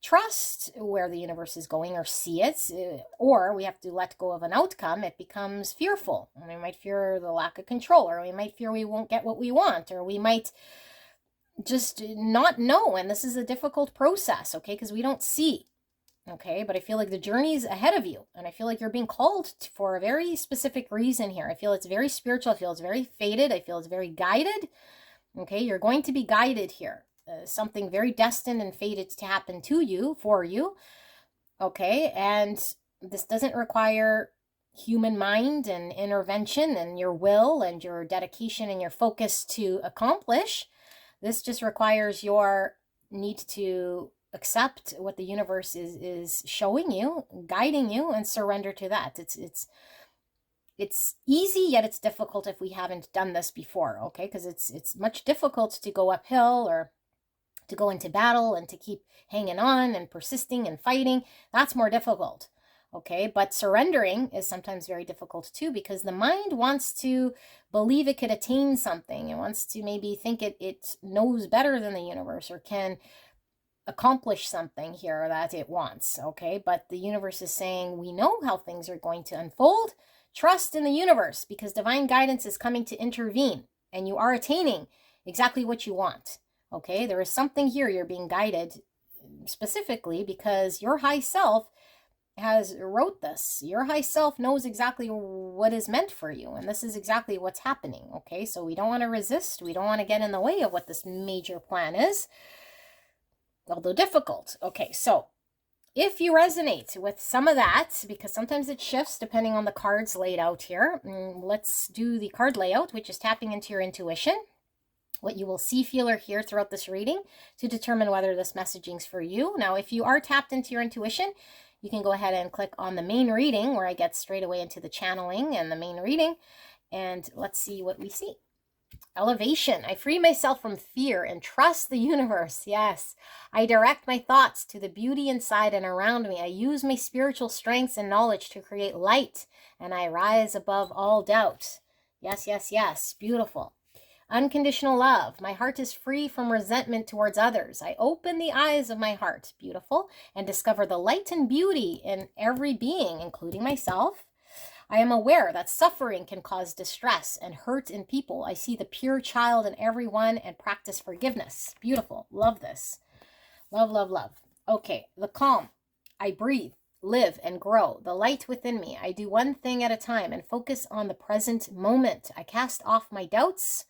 trust where the universe is going or see it, or we have to let go of an outcome, it becomes fearful. And we might fear the lack of control, or we might fear we won't get what we want, or we might just not know. And this is a difficult process, okay, because we don't see. Okay, but I feel like the journey's ahead of you, and I feel like you're being called for a very specific reason here. I feel it's very spiritual. I feel it's very fated. I feel it's very guided. Okay, you're going to be guided here. Something very destined and fated to happen to you, for you. Okay, and this doesn't require human mind and intervention and your will and your dedication and your focus to accomplish. This just requires your need to accept what the universe is showing you, guiding you, and surrender to that. It's easy, yet it's difficult if we haven't done this before, okay? Because it's much difficult to go uphill or to go into battle and to keep hanging on and persisting and fighting. That's more difficult, okay? But surrendering is sometimes very difficult too, because the mind wants to believe it could attain something. It wants to maybe think it knows better than the universe or can accomplish something here that it wants, okay? But the universe is saying, we know how things are going to unfold. Trust in the universe, because divine guidance is coming to intervene, and you are attaining exactly what you want, okay? There is something here you're being guided specifically because your high self has wrote this. Your high self knows exactly what is meant for you, and this is exactly what's happening, okay? So we don't want to resist. We don't want to get in the way of what this major plan is, although difficult. Okay, so if you resonate with some of that, because sometimes it shifts depending on the cards laid out here, let's do the card layout, which is tapping into your intuition, what you will see, feel, or hear throughout this reading to determine whether this messaging's for you. Now, if you are tapped into your intuition, you can go ahead and click on the main reading, where I get straight away into the channeling and the main reading, and let's see what we see. Elevation. I free myself from fear and trust the universe. Yes. I direct my thoughts to the beauty inside and around me. I use my spiritual strengths and knowledge to create light, and I rise above all doubt. Yes, yes, yes. Beautiful. Unconditional love. My heart is free from resentment towards others. I open the eyes of my heart. Beautiful. And discover the light and beauty in every being, including myself. I am aware that suffering can cause distress and hurt in people. I see the pure child in everyone and practice forgiveness. Beautiful. Love this. Love, love, love. Okay, the calm. I breathe, live, and grow. The light within me. I do one thing at a time and focus on the present moment. I cast off my doubts.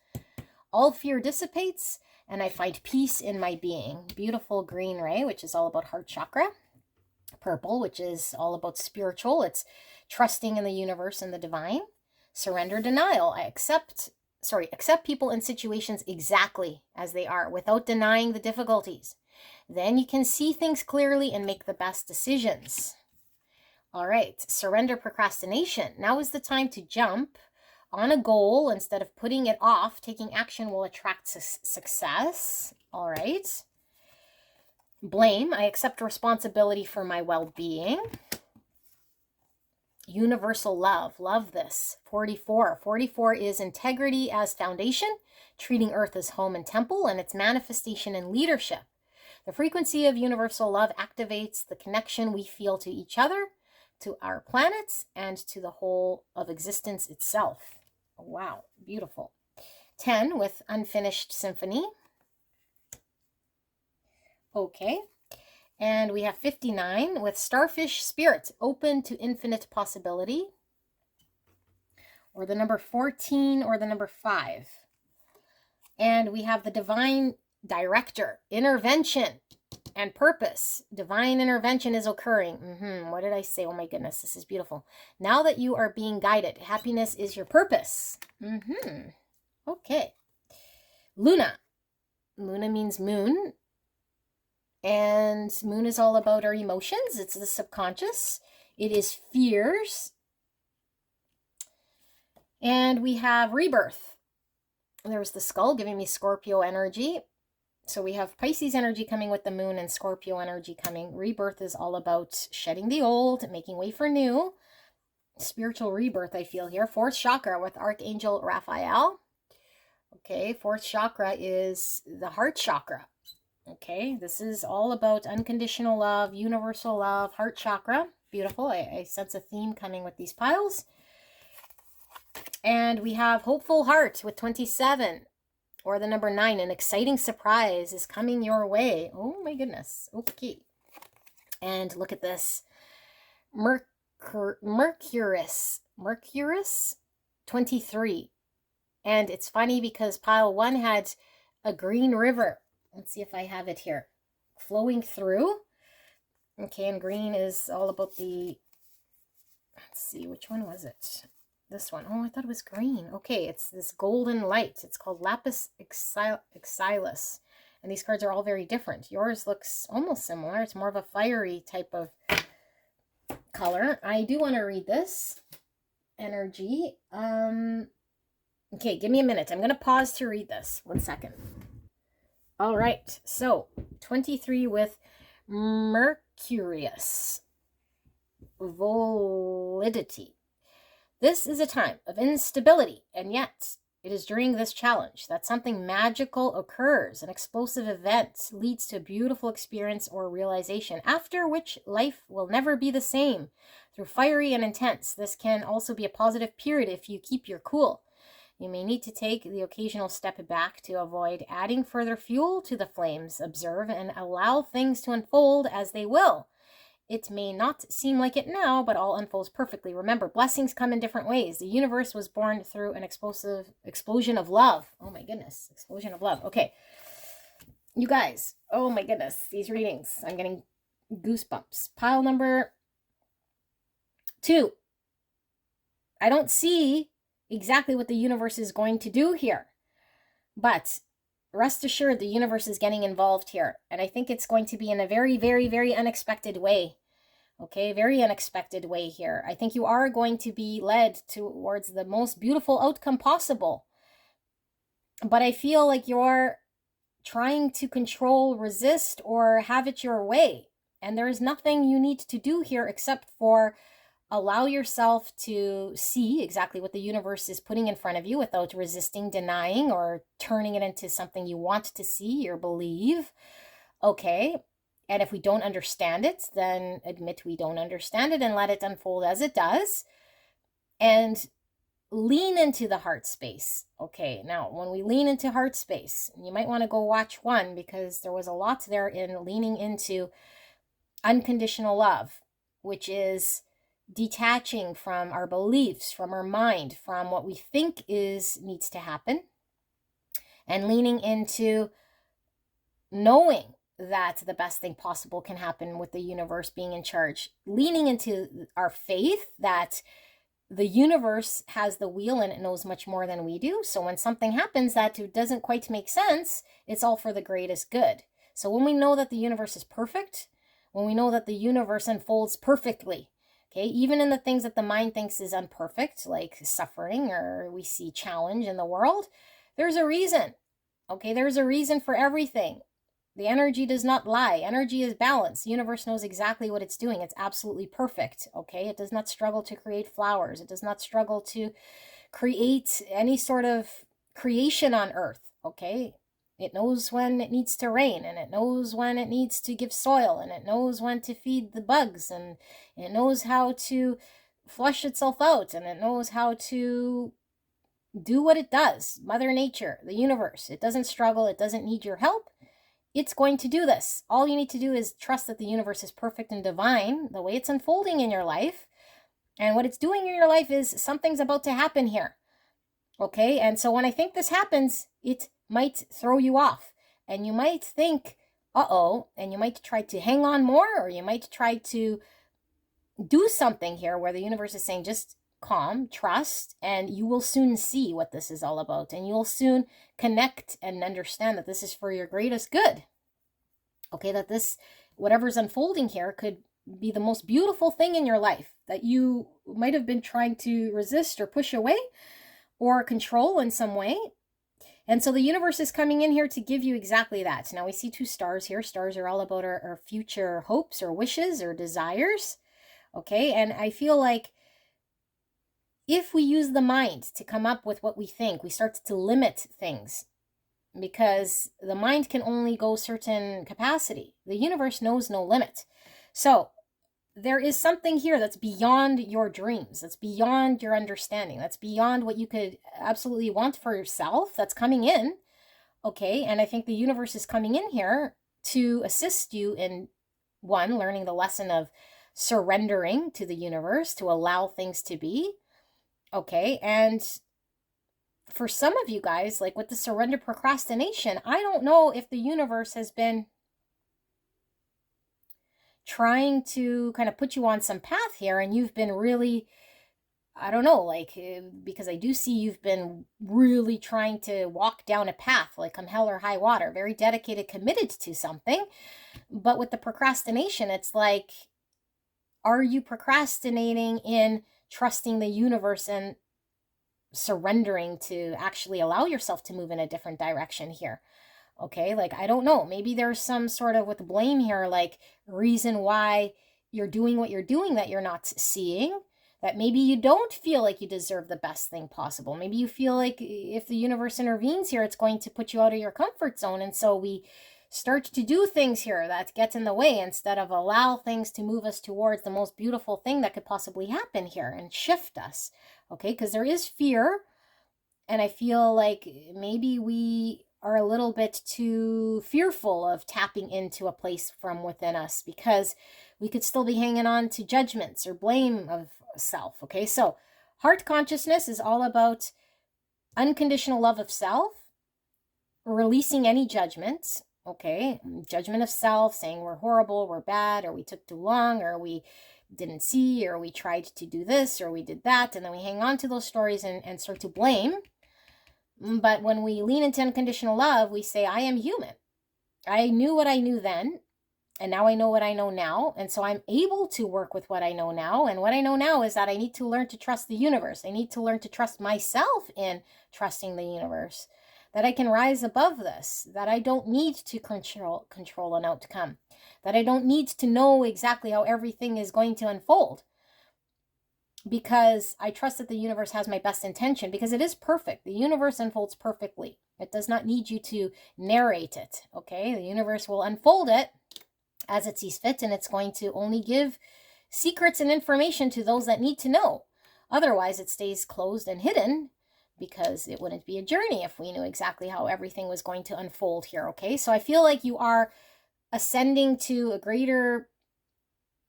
All fear dissipates, and I find peace in my being. Beautiful green ray, which is all about heart chakra. Purple, which is all about spiritual. It's trusting in the universe and the divine. Surrender, denial. I accept people and situations exactly as they are without denying the difficulties. Then you can see things clearly and make the best decisions. All right, surrender, procrastination. Now is the time to jump on a goal instead of putting it off. Taking action will attract success. All right. Blame. I accept responsibility for my well-being. Universal love. Love this. 44. 44 is integrity as foundation, treating Earth as home and temple, and its manifestation in leadership. The frequency of universal love activates the connection we feel to each other, to our planets, and to the whole of existence itself. Wow, beautiful. 10 with unfinished symphony. Okay. And we have 59 with starfish spirit, open to infinite possibility. Or the number 14 or the number 5. And we have the divine director, intervention and purpose. Divine intervention is occurring. What did I say? Oh my goodness, this is beautiful. Now that you are being guided, happiness is your purpose. Okay. Luna. Luna means moon. And moon is all about our emotions. It's the subconscious. It is fears. And we have rebirth. There's the skull giving me Scorpio energy. So we have Pisces energy coming with the moon and Scorpio energy coming. Rebirth is all about shedding the old, making way for new. Spiritual rebirth I feel here. 4th chakra with Archangel Raphael. Okay, 4th chakra is the heart chakra. Okay, this is all about unconditional love, universal love, heart chakra. Beautiful. I sense a theme coming with these piles. And we have hopeful heart with 27, or the number 9. An exciting surprise is coming your way. Oh my goodness. Okay. And look at this. Mercurius, 23. And it's funny because pile 1 had a green river. Let's see if I have it here. Flowing through. Okay, and green is all about the... Let's see, which one was it? This one. Oh, I thought it was green. Okay, it's this golden light. It's called Lapis Exilus. And these cards are all very different. Yours looks almost similar. It's more of a fiery type of color. I do want to read this energy. Okay, give me a minute. I'm going to pause to read this. 1 second. All right, so 23 with Mercurius. Validity. This is a time of instability, and yet it is during this challenge that something magical occurs. An explosive event leads to a beautiful experience or realization, after which life will never be the same. Through fiery and intense, this can also be a positive period if you keep your cool. You may need to take the occasional step back to avoid adding further fuel to the flames. Observe and allow things to unfold as they will. It may not seem like it now, but all unfolds perfectly. Remember, blessings come in different ways. The universe was born through an explosion of love. Oh my goodness, explosion of love. Okay, you guys, oh my goodness, these readings, I'm getting goosebumps. Pile number 2. I don't see exactly what the universe is going to do here, but rest assured the universe is getting involved here, and I think it's going to be in a very, very, very unexpected way. Okay, very unexpected way here. I think you are going to be led towards the most beautiful outcome possible, but I feel like you're trying to control, resist, or have it your way, and there is nothing you need to do here except for allow yourself to see exactly what the universe is putting in front of you without resisting, denying, or turning it into something you want to see or believe. Okay. And if we don't understand it, then admit we don't understand it and let it unfold as it does. And lean into the heart space. Okay. Now, when we lean into heart space, you might want to go watch 1 because there was a lot there in leaning into unconditional love, which is detaching from our beliefs, from our mind, from what we think needs to happen, and leaning into knowing that the best thing possible can happen with the universe being in charge, leaning into our faith that the universe has the wheel and it knows much more than we do. So when something happens that doesn't quite make sense, it's all for the greatest good. So when we know that the universe is perfect, when we know that the universe unfolds perfectly, okay, even in the things that the mind thinks is imperfect, like suffering or we see challenge in the world, there's a reason. Okay, there's a reason for everything. The energy does not lie. Energy is balance. The universe knows exactly what it's doing. It's absolutely perfect, okay? It does not struggle to create flowers. It does not struggle to create any sort of creation on earth, okay? It knows when it needs to rain, and it knows when it needs to give soil, and it knows when to feed the bugs, and it knows how to flush itself out, and it knows how to do what it does. Mother Nature, the universe, it doesn't struggle. It doesn't need your help. It's going to do this. All you need to do is trust that the universe is perfect and divine, the way it's unfolding in your life. And what it's doing in your life is something's about to happen here. Okay? And so when I think this happens, it might throw you off. And you might think, uh-oh, and you might try to hang on more, or you might try to do something here where the universe is saying, just calm, trust, and you will soon see what this is all about. And you'll soon connect and understand that this is for your greatest good. Okay, that this, whatever's unfolding here, could be the most beautiful thing in your life that you might have been trying to resist or push away or control in some way. And so the universe is coming in here to give you exactly that. Now we see 2 stars here. Stars are all about our future hopes or wishes or desires. Okay, and I feel like if we use the mind to come up with what we think, we start to limit things, because the mind can only go certain capacity. The universe knows no limit. So there is something here that's beyond your dreams, that's beyond your understanding, that's beyond what you could absolutely want for yourself, that's coming in. Okay, and I think the universe is coming in here to assist you in, one, learning the lesson of surrendering to the universe, to allow things to be. Okay, and for some of you guys, like with the surrender procrastination, I don't know if the universe has been trying to kind of put you on some path here, and you've been really, I don't know, like, because I do see you've been really trying to walk down a path, like come hell or high water, very dedicated, committed to something. But with the procrastination, it's like, are you procrastinating in trusting the universe and surrendering to actually allow yourself to move in a different direction here? Okay, like, I don't know, maybe there's some sort of, with blame here, like reason why you're doing what you're doing that you're not seeing, that maybe you don't feel like you deserve the best thing possible. Maybe you feel like if the universe intervenes here, it's going to put you out of your comfort zone. And so we start to do things here that get in the way instead of allow things to move us towards the most beautiful thing that could possibly happen here and shift us. Okay, because there is fear. And I feel like maybe we are a little bit too fearful of tapping into a place from within us, because we could still be hanging on to judgments or blame of self. Okay, so heart consciousness is all about unconditional love of self, releasing any judgments. Okay, judgment of self, saying we're horrible, we're bad, or we took too long, or we didn't see, or we tried to do this, or we did that, and then we hang on to those stories and start to blame. But when we lean into unconditional love, we say, I am human. I knew what I knew then, and now I know what I know now. And so I'm able to work with what I know now. And what I know now is that I need to learn to trust the universe. I need to learn to trust myself in trusting the universe, that I can rise above this, that I don't need to control an outcome, that I don't need to know exactly how everything is going to unfold, because I trust that the universe has my best intention, because it is perfect. The universe unfolds perfectly. It does not need you to narrate it, okay? The universe will unfold it as it sees fit, and it's going to only give secrets and information to those that need to know. Otherwise, it stays closed and hidden, because it wouldn't be a journey if we knew exactly how everything was going to unfold here, okay? So I feel like you are ascending to a greater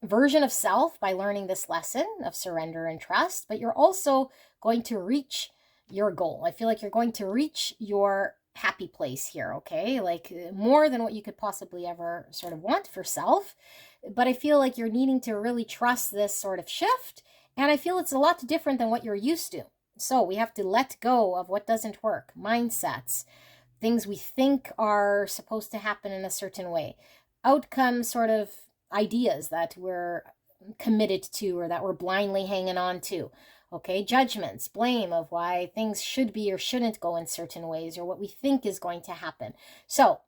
version of self by learning this lesson of surrender and trust, but you're also going to reach your goal. I feel like you're going to reach your happy place here, okay? Like more than what you could possibly ever sort of want for self. But I feel like you're needing to really trust this sort of shift, and I feel it's a lot different than what you're used to. So we have to let go of what doesn't work, mindsets, things we think are supposed to happen in a certain way, outcome sort of ideas that we're committed to or that we're blindly hanging on to. Okay, judgments, blame of why things should be or shouldn't go in certain ways, or what we think is going to happen. So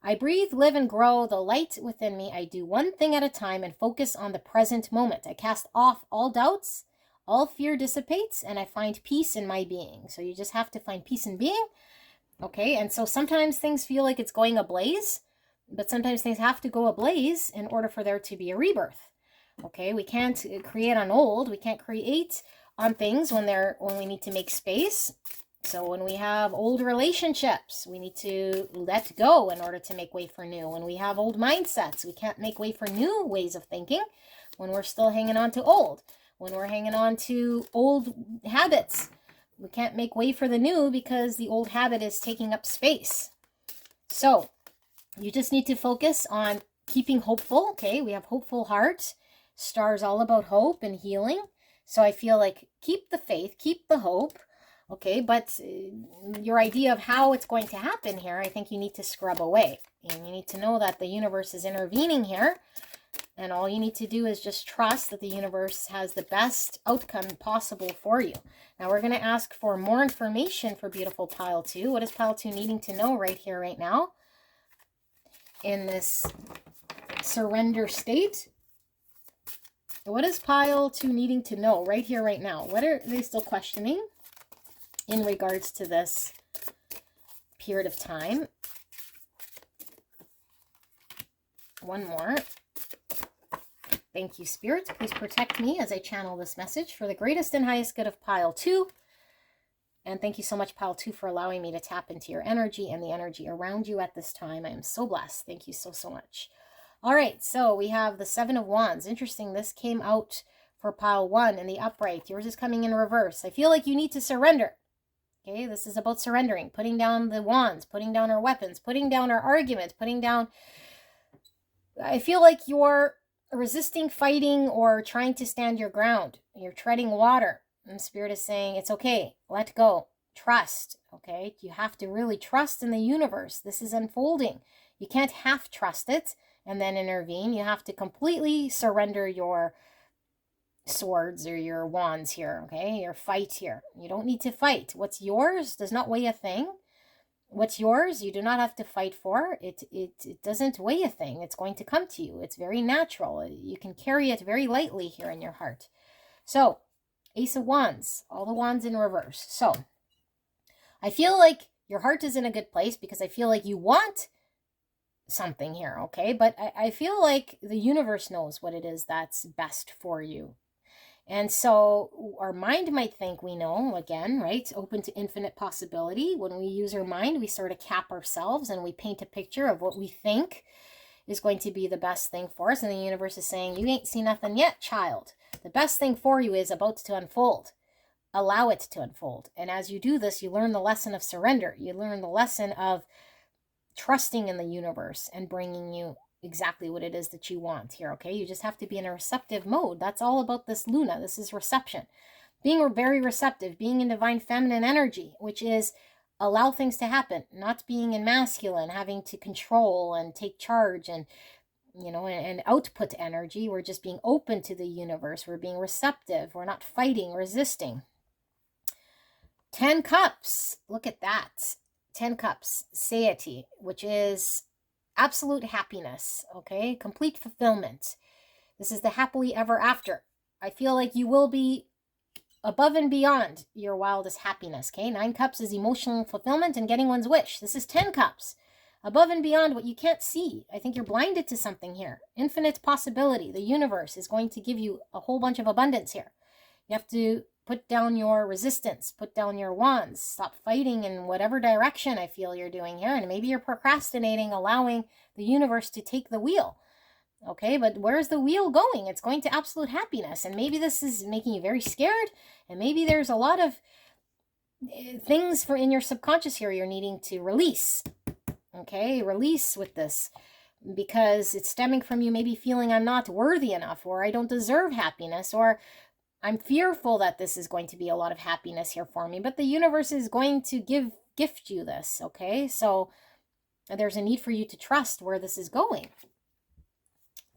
I breathe, live, and grow the light within me. I do one thing at a time and focus on the present moment. I cast off all doubts, all fear dissipates, and I find peace in my being. So you just have to find peace in being. Okay, and so sometimes things feel like it's going ablaze, but sometimes things have to go ablaze in order for there to be a rebirth. Okay, we can't create on old. We can't create on things when we need to make space. So when we have old relationships, we need to let go in order to make way for new. When we have old mindsets, we can't make way for new ways of thinking when we're still hanging on to old. When we're hanging on to old habits, we can't make way for the new because the old habit is taking up space. So you just need to focus on keeping hopeful. Okay, we have hopeful heart. Star's all about hope and healing. So I feel like keep the faith, keep the hope. Okay, but your idea of how it's going to happen here, I think you need to scrub away. And you need to know that the universe is intervening here. And all you need to do is just trust that the universe has the best outcome possible for you. Now we're going to ask for more information for beautiful pile 2. What is pile 2 needing to know right here, right now? In this surrender state. What is pile 2 needing to know right here, right now? What are they still questioning in regards to this period of time? One more. Thank you, Spirit. Please protect me as I channel this message for the greatest and highest good of pile 2. And thank you so much, pile 2, for allowing me to tap into your energy and the energy around you at this time. I am so blessed. Thank you so, so much. All right, so we have the 7 of Wands. Interesting, this came out for pile 1 in the upright. Yours is coming in reverse. I feel like you need to surrender. Okay, this is about surrendering, putting down the wands, putting down our weapons, putting down our arguments, putting down... I feel like you're resisting, fighting, or trying to stand your ground. You're treading water. And Spirit is saying, it's okay, let go, trust. Okay, you have to really trust in the universe. This is unfolding. You can't half trust it and then intervene. You have to completely surrender your swords or your wands here, okay? Your fight here. You don't need to fight. What's yours does not weigh a thing. What's yours, you do not have to fight for. It doesn't weigh a thing. It's going to come to you. It's very natural. You can carry it very lightly here in your heart. So, Ace of Wands, all the wands in reverse. So, I feel like your heart is in a good place because I feel like you want something here, okay? But I feel like the universe knows what it is that's best for you. And so our mind might think we know, again, right? Open to infinite possibility. When we use our mind, we sort of cap ourselves and we paint a picture of what we think is going to be the best thing for us. And the universe is saying, you ain't seen nothing yet, child. The best thing for you is about to unfold. Allow it to unfold. And as you do this, you learn the lesson of surrender. You learn the lesson of trusting in the universe and bringing you exactly what it is that you want here, okay? You just have to be in a receptive mode. That's all about this Luna. This is reception. Being very receptive, being in divine feminine energy, which is allow things to happen, not being in masculine, having to control and take charge and, you know, and output energy. We're just being open to the universe. We're being receptive. We're not fighting, resisting. 10 cups. Look at that. 10 cups, satiety, which is absolute happiness, okay? Complete fulfillment. This is the happily ever after. I feel like you will be above and beyond your wildest happiness, okay? 9 cups is emotional fulfillment and getting one's wish. This is 10 cups. Above and beyond what you can't see. I think you're blinded to something here. Infinite possibility. The universe is going to give you a whole bunch of abundance here. You have to put down your resistance, put down your wands, stop fighting in whatever direction I feel you're doing here. And maybe you're procrastinating, allowing the universe to take the wheel. Okay, but where's the wheel going? It's going to absolute happiness. And maybe this is making you very scared. And maybe there's a lot of things in your subconscious here you're needing to release. Okay, release with this. Because it's stemming from you maybe feeling I'm not worthy enough, or I don't deserve happiness, or I'm fearful that this is going to be a lot of happiness here for me, but the universe is going to gift you this, okay? So there's a need for you to trust where this is going.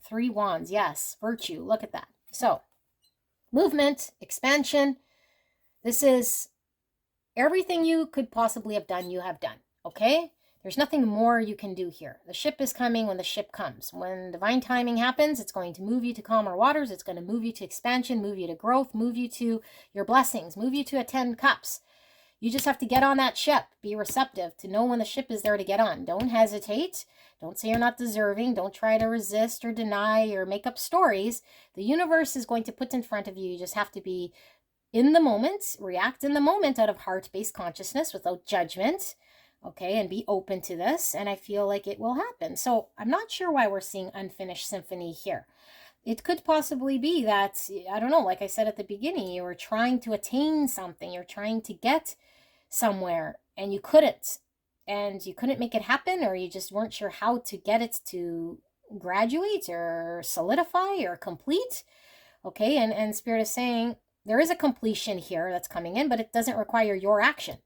3 wands, yes, virtue, look at that. So movement, expansion, this is everything you could possibly have done, you have done, okay? There's nothing more you can do here. The ship is coming when the ship comes. When divine timing happens, it's going to move you to calmer waters. It's going to move you to expansion, move you to growth, move you to your blessings, move you to a 10 cups. You just have to get on that ship. Be receptive to know when the ship is there to get on. Don't hesitate. Don't say you're not deserving. Don't try to resist or deny or make up stories. The universe is going to put in front of you. You just have to be in the moment, react in the moment out of heart-based consciousness without judgment, okay, and be open to this, and I feel like it will happen. So I'm not sure why we're seeing unfinished symphony here. It could possibly be that, I don't know, like I said at the beginning, you were trying to attain something, you're trying to get somewhere, and you couldn't make it happen, or you just weren't sure how to get it to graduate or solidify or complete, okay, and Spirit is saying, there is a completion here that's coming in, but it doesn't require your action.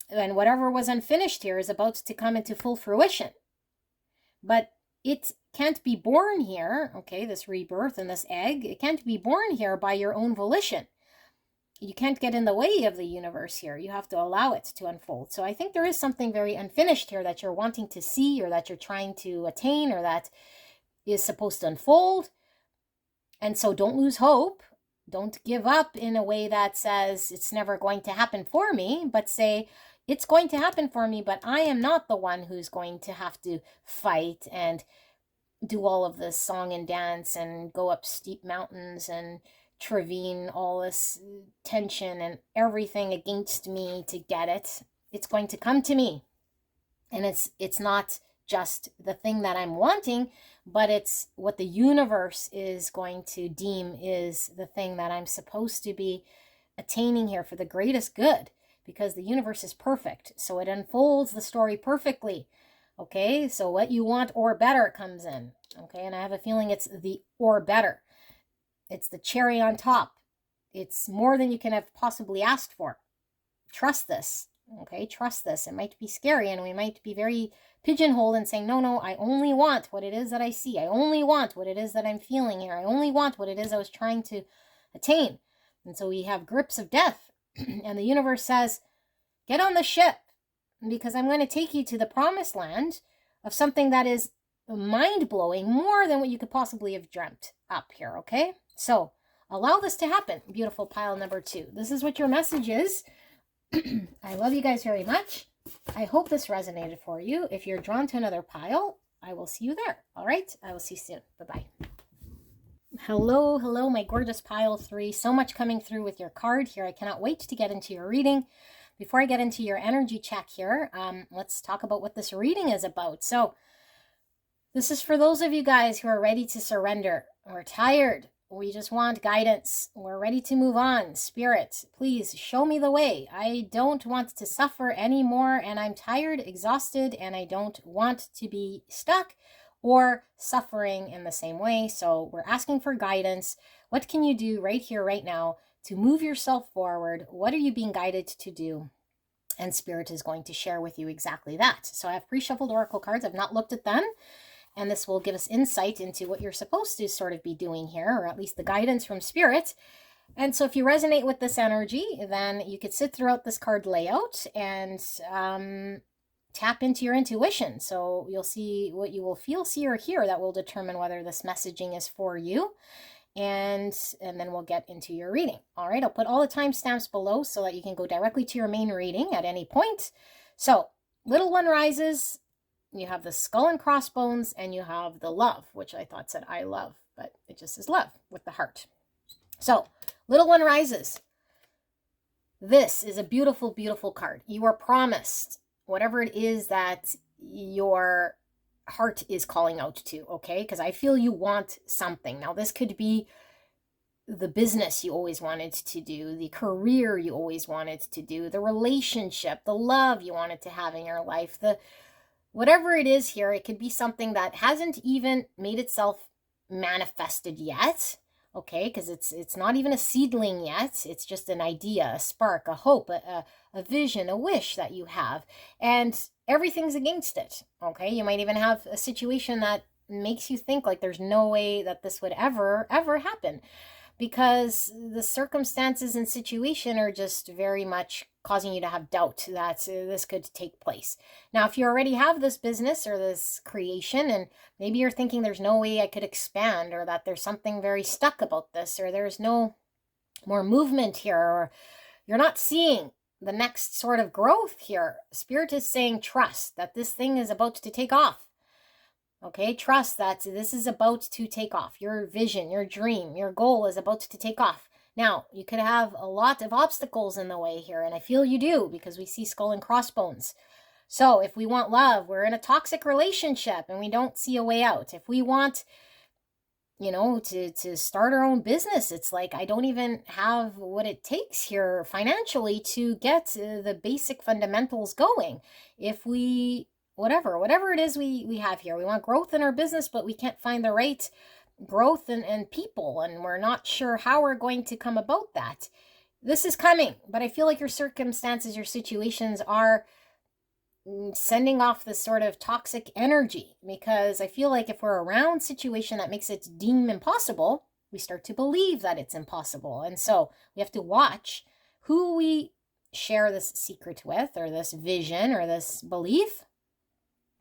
And whatever was unfinished here is about to come into full fruition. But it can't be born here, okay, this rebirth and this egg, it can't be born here by your own volition. You can't get in the way of the universe here. You have to allow it to unfold. So I think there is something very unfinished here that you're wanting to see, or that you're trying to attain, or that is supposed to unfold. And so don't lose hope. Don't give up in a way that says it's never going to happen for me, but say it's going to happen for me, but I am not the one who's going to have to fight and do all of this song and dance and go up steep mountains and travaine all this tension and everything against me to get it. It's going to come to me. And it's not just the thing that I'm wanting, but it's what the universe is going to deem is the thing that I'm supposed to be attaining here for the greatest good, because the universe is perfect. So it unfolds the story perfectly. Okay, so what you want or better comes in. Okay, and I have a feeling it's the or better. It's the cherry on top. It's more than you can have possibly asked for. Trust this. Okay, trust this. It might be scary, and we might be very pigeonholed and saying, no, I only want what it is that I see. I only want what it is that I'm feeling here. I only want what it is I was trying to attain. And so we have grips of death. And the universe says, get on the ship, because I'm going to take you to the promised land of something that is mind-blowing, more than what you could possibly have dreamt up here, okay? So allow this to happen, beautiful pile number 2. This is what your message is. I love you guys very much. I hope this resonated for you. If you're drawn to another pile, I will see you there. All right? I will see you soon. Bye-bye. Hello, my gorgeous pile 3. So much coming through with your card here. I cannot wait to get into your reading. Before I get into your energy check here, let's talk about what this reading is about. So this is for those of you guys who are ready to surrender. We're tired. We just want guidance. We're ready to move on. Spirit, please show me the way. I don't want to suffer anymore, and I'm tired, exhausted, and I don't want to be stuck or suffering in the same way. So we're asking for guidance. What can you do right here, right now to move yourself forward? What are you being guided to do? And Spirit is going to share with you exactly that. So I have pre-shuffled oracle cards. I've not looked at them. And this will give us insight into what you're supposed to sort of be doing here, or at least the guidance from Spirit. And so if you resonate with this energy, then you could sit throughout this card layout and tap into your intuition. So you'll see what you will feel, see, or hear that will determine whether this messaging is for you. And then we'll get into your reading. All right, I'll put all the timestamps below so that you can go directly to your main reading at any point. So little one rises. You have the skull and crossbones, and you have the love, which I thought said I love, but it just says love with the heart. So little one rises. This is a beautiful, beautiful card. You are promised whatever it is that your heart is calling out to, okay? Because I feel you want something. Now, this could be the business you always wanted to do, the career you always wanted to do, the relationship, the love you wanted to have in your life, whatever it is here. It could be something that hasn't even made itself manifested yet, okay? Because it's not even a seedling yet. It's just an idea, a spark, a hope, a vision, a wish that you have. And everything's against it, okay? You might even have a situation that makes you think like there's no way that this would ever happen. because the circumstances and situation are just very much causing you to have doubt that this could take place. Now, if you already have this business or this creation, and maybe you're thinking there's no way I could expand, or that there's something very stuck about this, or there's no more movement here, or you're not seeing the next sort of growth here, Spirit is saying trust that this thing is about to take off. Okay, trust that this is about to take off. Your vision, your dream, your goal is about to take off. Now, you could have a lot of obstacles in the way here, and I feel you do, because we see skull and crossbones. So if we want love, we're in a toxic relationship and we don't see a way out. If we want, you know, to start our own business, it's like I don't even have what it takes here financially to get the basic fundamentals going. If we, whatever it is we have here, we want growth in our business, but we can't find the right growth and people, and we're not sure how we're going to come about that. This is coming, but I feel like your circumstances, your situations are sending off this sort of toxic energy, because I feel like if we're around a situation that makes it deem impossible, we start to believe that it's impossible. And so we have to watch who we share this secret with, or this vision, or this belief.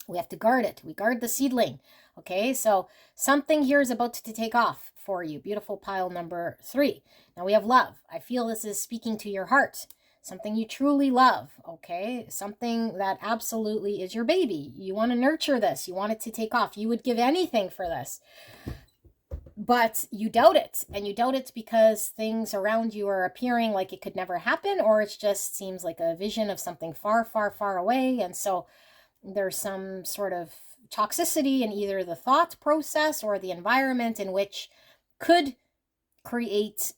We have to guard it. We guard the seedling. Okay, so something here is about to take off for you. Beautiful pile number 3. Now we have love. I feel this is speaking to your heart. Something you truly love, okay? Something that absolutely is your baby. You want to nurture this. You want it to take off. You would give anything for this. But you doubt it. And you doubt it because things around you are appearing like it could never happen, or it just seems like a vision of something far, far, far away. And so there's some sort of toxicity in either the thought process or the environment in which could create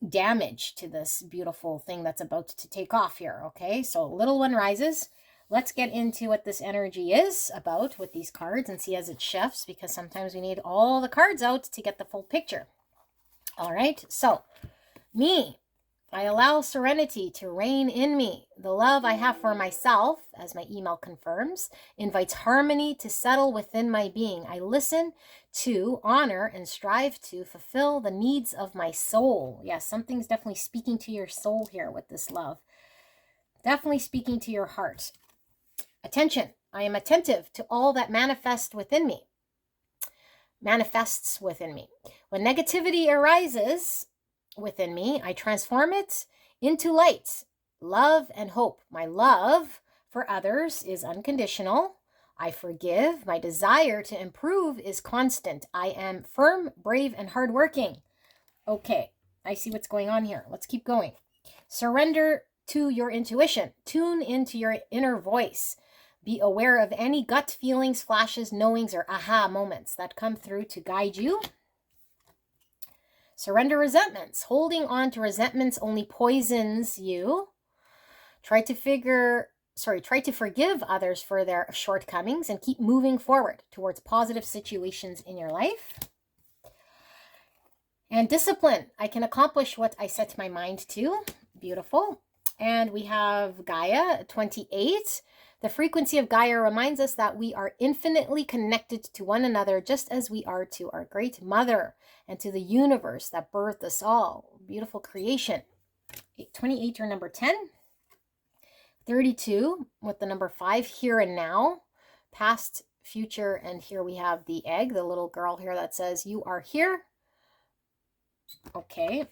damage to this beautiful thing that's about to take off here. Okay, so little one rises. Let's get into what this energy is about with these cards and see as it shifts, because sometimes we need all the cards out to get the full picture. All right, so me, I allow serenity to reign in me. The love I have for myself, as my email confirms, invites harmony to settle within my being. I listen to, honor, and strive to fulfill the needs of my soul. Yes, something's definitely speaking to your soul here with this love. Definitely speaking to your heart. Attention. I am attentive to all that manifests within me. When negativity arises within me, I transform it into light, love, and hope. My love for others is unconditional. I forgive. My desire to improve is constant. I am firm, brave, and hardworking. Okay, I see what's going on here. Let's keep going. Surrender to your intuition. Tune into your inner voice. Be aware of any gut feelings, flashes, knowings, or aha moments that come through to guide you. Surrender resentments. Holding on to resentments only poisons you. Try to forgive others for their shortcomings and keep moving forward towards positive situations in your life. And discipline. I can accomplish what I set my mind to. Beautiful. And we have Gaia 28. The frequency of Gaia reminds us that we are infinitely connected to one another, just as we are to our great mother and to the universe that birthed us all. Beautiful creation. 28 or number 10. 32 with the number 5, here and now. Past, future, and here we have the egg, the little girl here that says, you are here. Okay.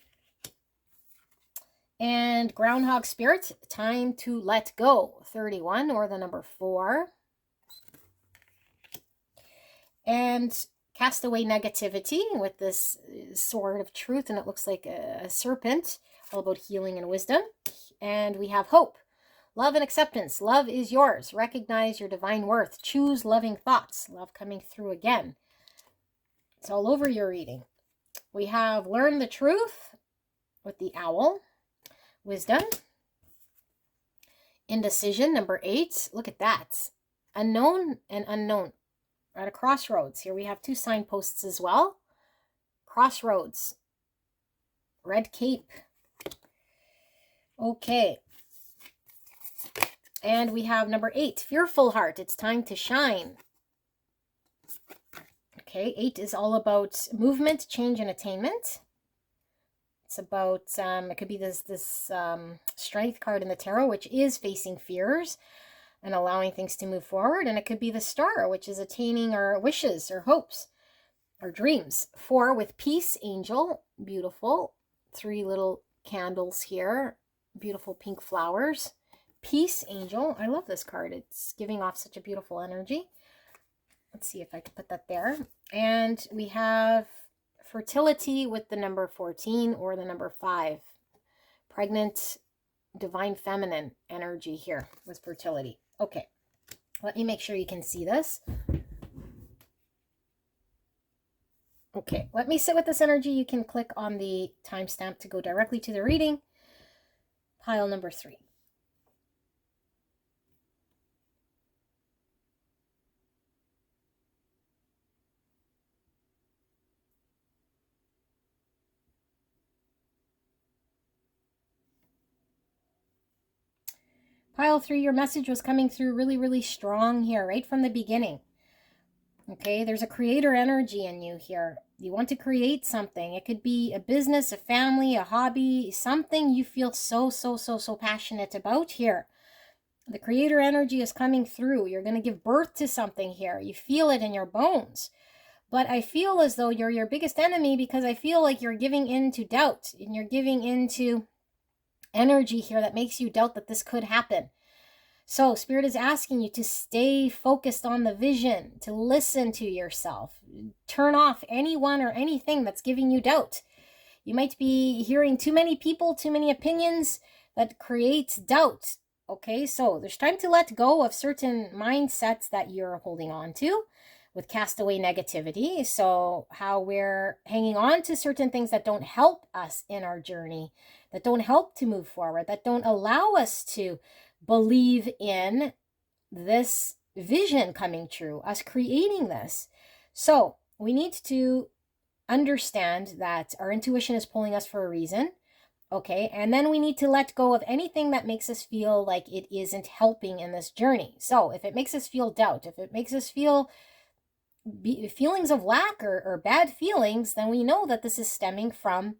And groundhog spirit, time to let go. 31 or the number 4. And cast away negativity with this sword of truth, and it looks like a serpent, all about healing and wisdom. And we have hope, love, and acceptance. Love is yours. Recognize your divine worth. Choose loving thoughts. Love coming through again. It's all over your reading. We have learn the truth with the owl. Wisdom. Indecision, number 8. Look at that. Unknown and unknown. We're at a crossroads. Here we have 2 signposts as well. Crossroads. Red cape. Okay. And we have number 8. Fearful heart. It's time to shine. Okay, 8 is all about movement, change, and attainment. It's about, it could be this strength card in the tarot, which is facing fears and allowing things to move forward. And it could be the star, which is attaining our wishes or hopes or dreams. 4 with peace angel, beautiful. 3 little candles here, beautiful pink flowers. Peace angel, I love this card. It's giving off such a beautiful energy. Let's see if I can put that there. And we have fertility with the number 14 or the number 5. Pregnant, divine feminine energy here with fertility. Okay, let me make sure you can see this. Okay, let me sit with this energy. You can click on the timestamp to go directly to the reading. Pile number 3. Pile 3, your message was coming through really, really strong here, right from the beginning. Okay, there's a creator energy in you here. You want to create something. It could be a business, a family, a hobby, something you feel so passionate about here. The creator energy is coming through. You're going to give birth to something here. You feel it in your bones. But I feel as though you're your biggest enemy, because I feel like you're giving in to doubt, and you're giving into energy here that makes you doubt that this could happen. So Spirit is asking you to stay focused on the vision, to listen to yourself, turn off anyone or anything that's giving you doubt. You might be hearing too many people, too many opinions that creates doubt. Okay, so there's time to let go of certain mindsets that you're holding on to with castaway negativity. So how we're hanging on to certain things that don't help us in our journey, that don't help to move forward, that don't allow us to believe in this vision coming true, us creating this. So we need to understand that our intuition is pulling us for a reason. Okay, and then we need to let go of anything that makes us feel like it isn't helping in this journey. So if it makes us feel doubt, if it makes us feel feelings of lack or bad feelings, then we know that this is stemming from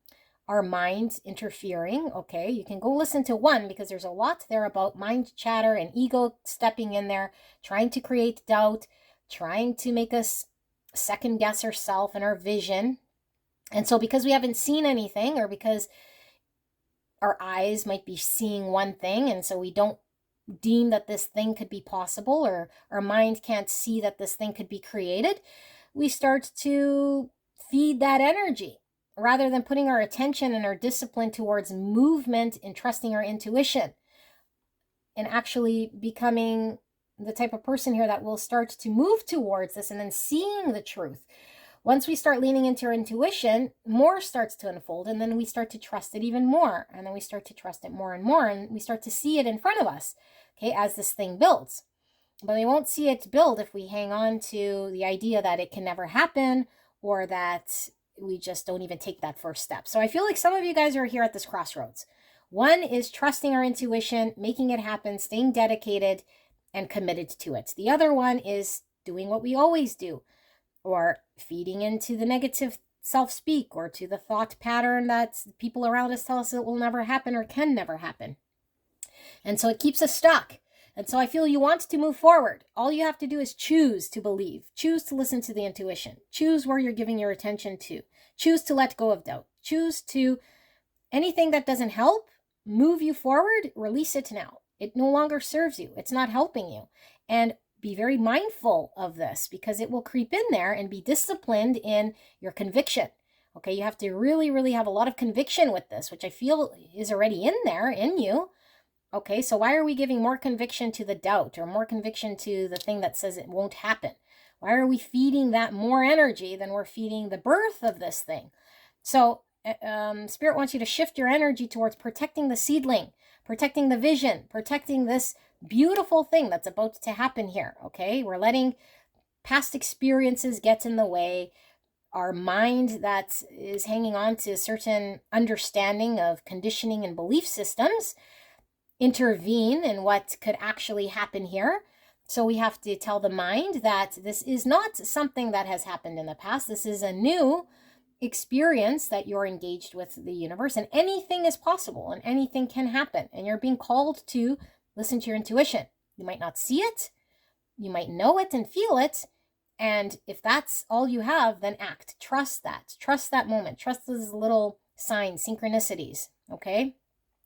our mind interfering. Okay, you can go listen to 1, because there's a lot there about mind chatter and ego stepping in there, trying to create doubt, trying to make us second guess ourselves and our vision. And so because we haven't seen anything, or because our eyes might be seeing one thing, and so we don't deem that this thing could be possible, or our mind can't see that this thing could be created, we start to feed that energy rather than putting our attention and our discipline towards movement and trusting our intuition and actually becoming the type of person here that will start to move towards this and then seeing the truth. Once we start leaning into our intuition, more starts to unfold, and then we start to trust it even more, and then we start to trust it more and more, and we start to see it in front of us, okay, as this thing builds. But we won't see it build if we hang on to the idea that it can never happen, or that we just don't even take that first step. So I feel like some of you guys are here at this crossroads. 1 is trusting our intuition, making it happen, staying dedicated and committed to it. The other one is doing what we always do, or feeding into the negative self-speak, or to the thought pattern that people around us tell us it will never happen or can never happen. And so it keeps us stuck. And so I feel you want to move forward. All you have to do is choose to believe, choose to listen to the intuition, choose where you're giving your attention to, choose to let go of doubt, choose to anything that doesn't help move you forward, release it now. It no longer serves you. It's not helping you. And be very mindful of this, because it will creep in there, and be disciplined in your conviction. Okay, you have to really have a lot of conviction with this, which I feel is already in there in you. Okay, so why are we giving more conviction to the doubt, or more conviction to the thing that says it won't happen? Why are we feeding that more energy than we're feeding the birth of this thing? So Spirit wants you to shift your energy towards protecting the seedling, protecting the vision, protecting this beautiful thing that's about to happen here. Okay, we're letting past experiences get in the way. Our mind that is hanging on to a certain understanding of conditioning and belief systems intervene in what could actually happen here. So we have to tell the mind that this is not something that has happened in the past. This is a new experience that you're engaged with the universe, and anything is possible and anything can happen. And you're being called to listen to your intuition. You might not see it, you might know it and feel it. And if that's all you have, then act. Trust that moment. Trust those little signs, synchronicities. Okay.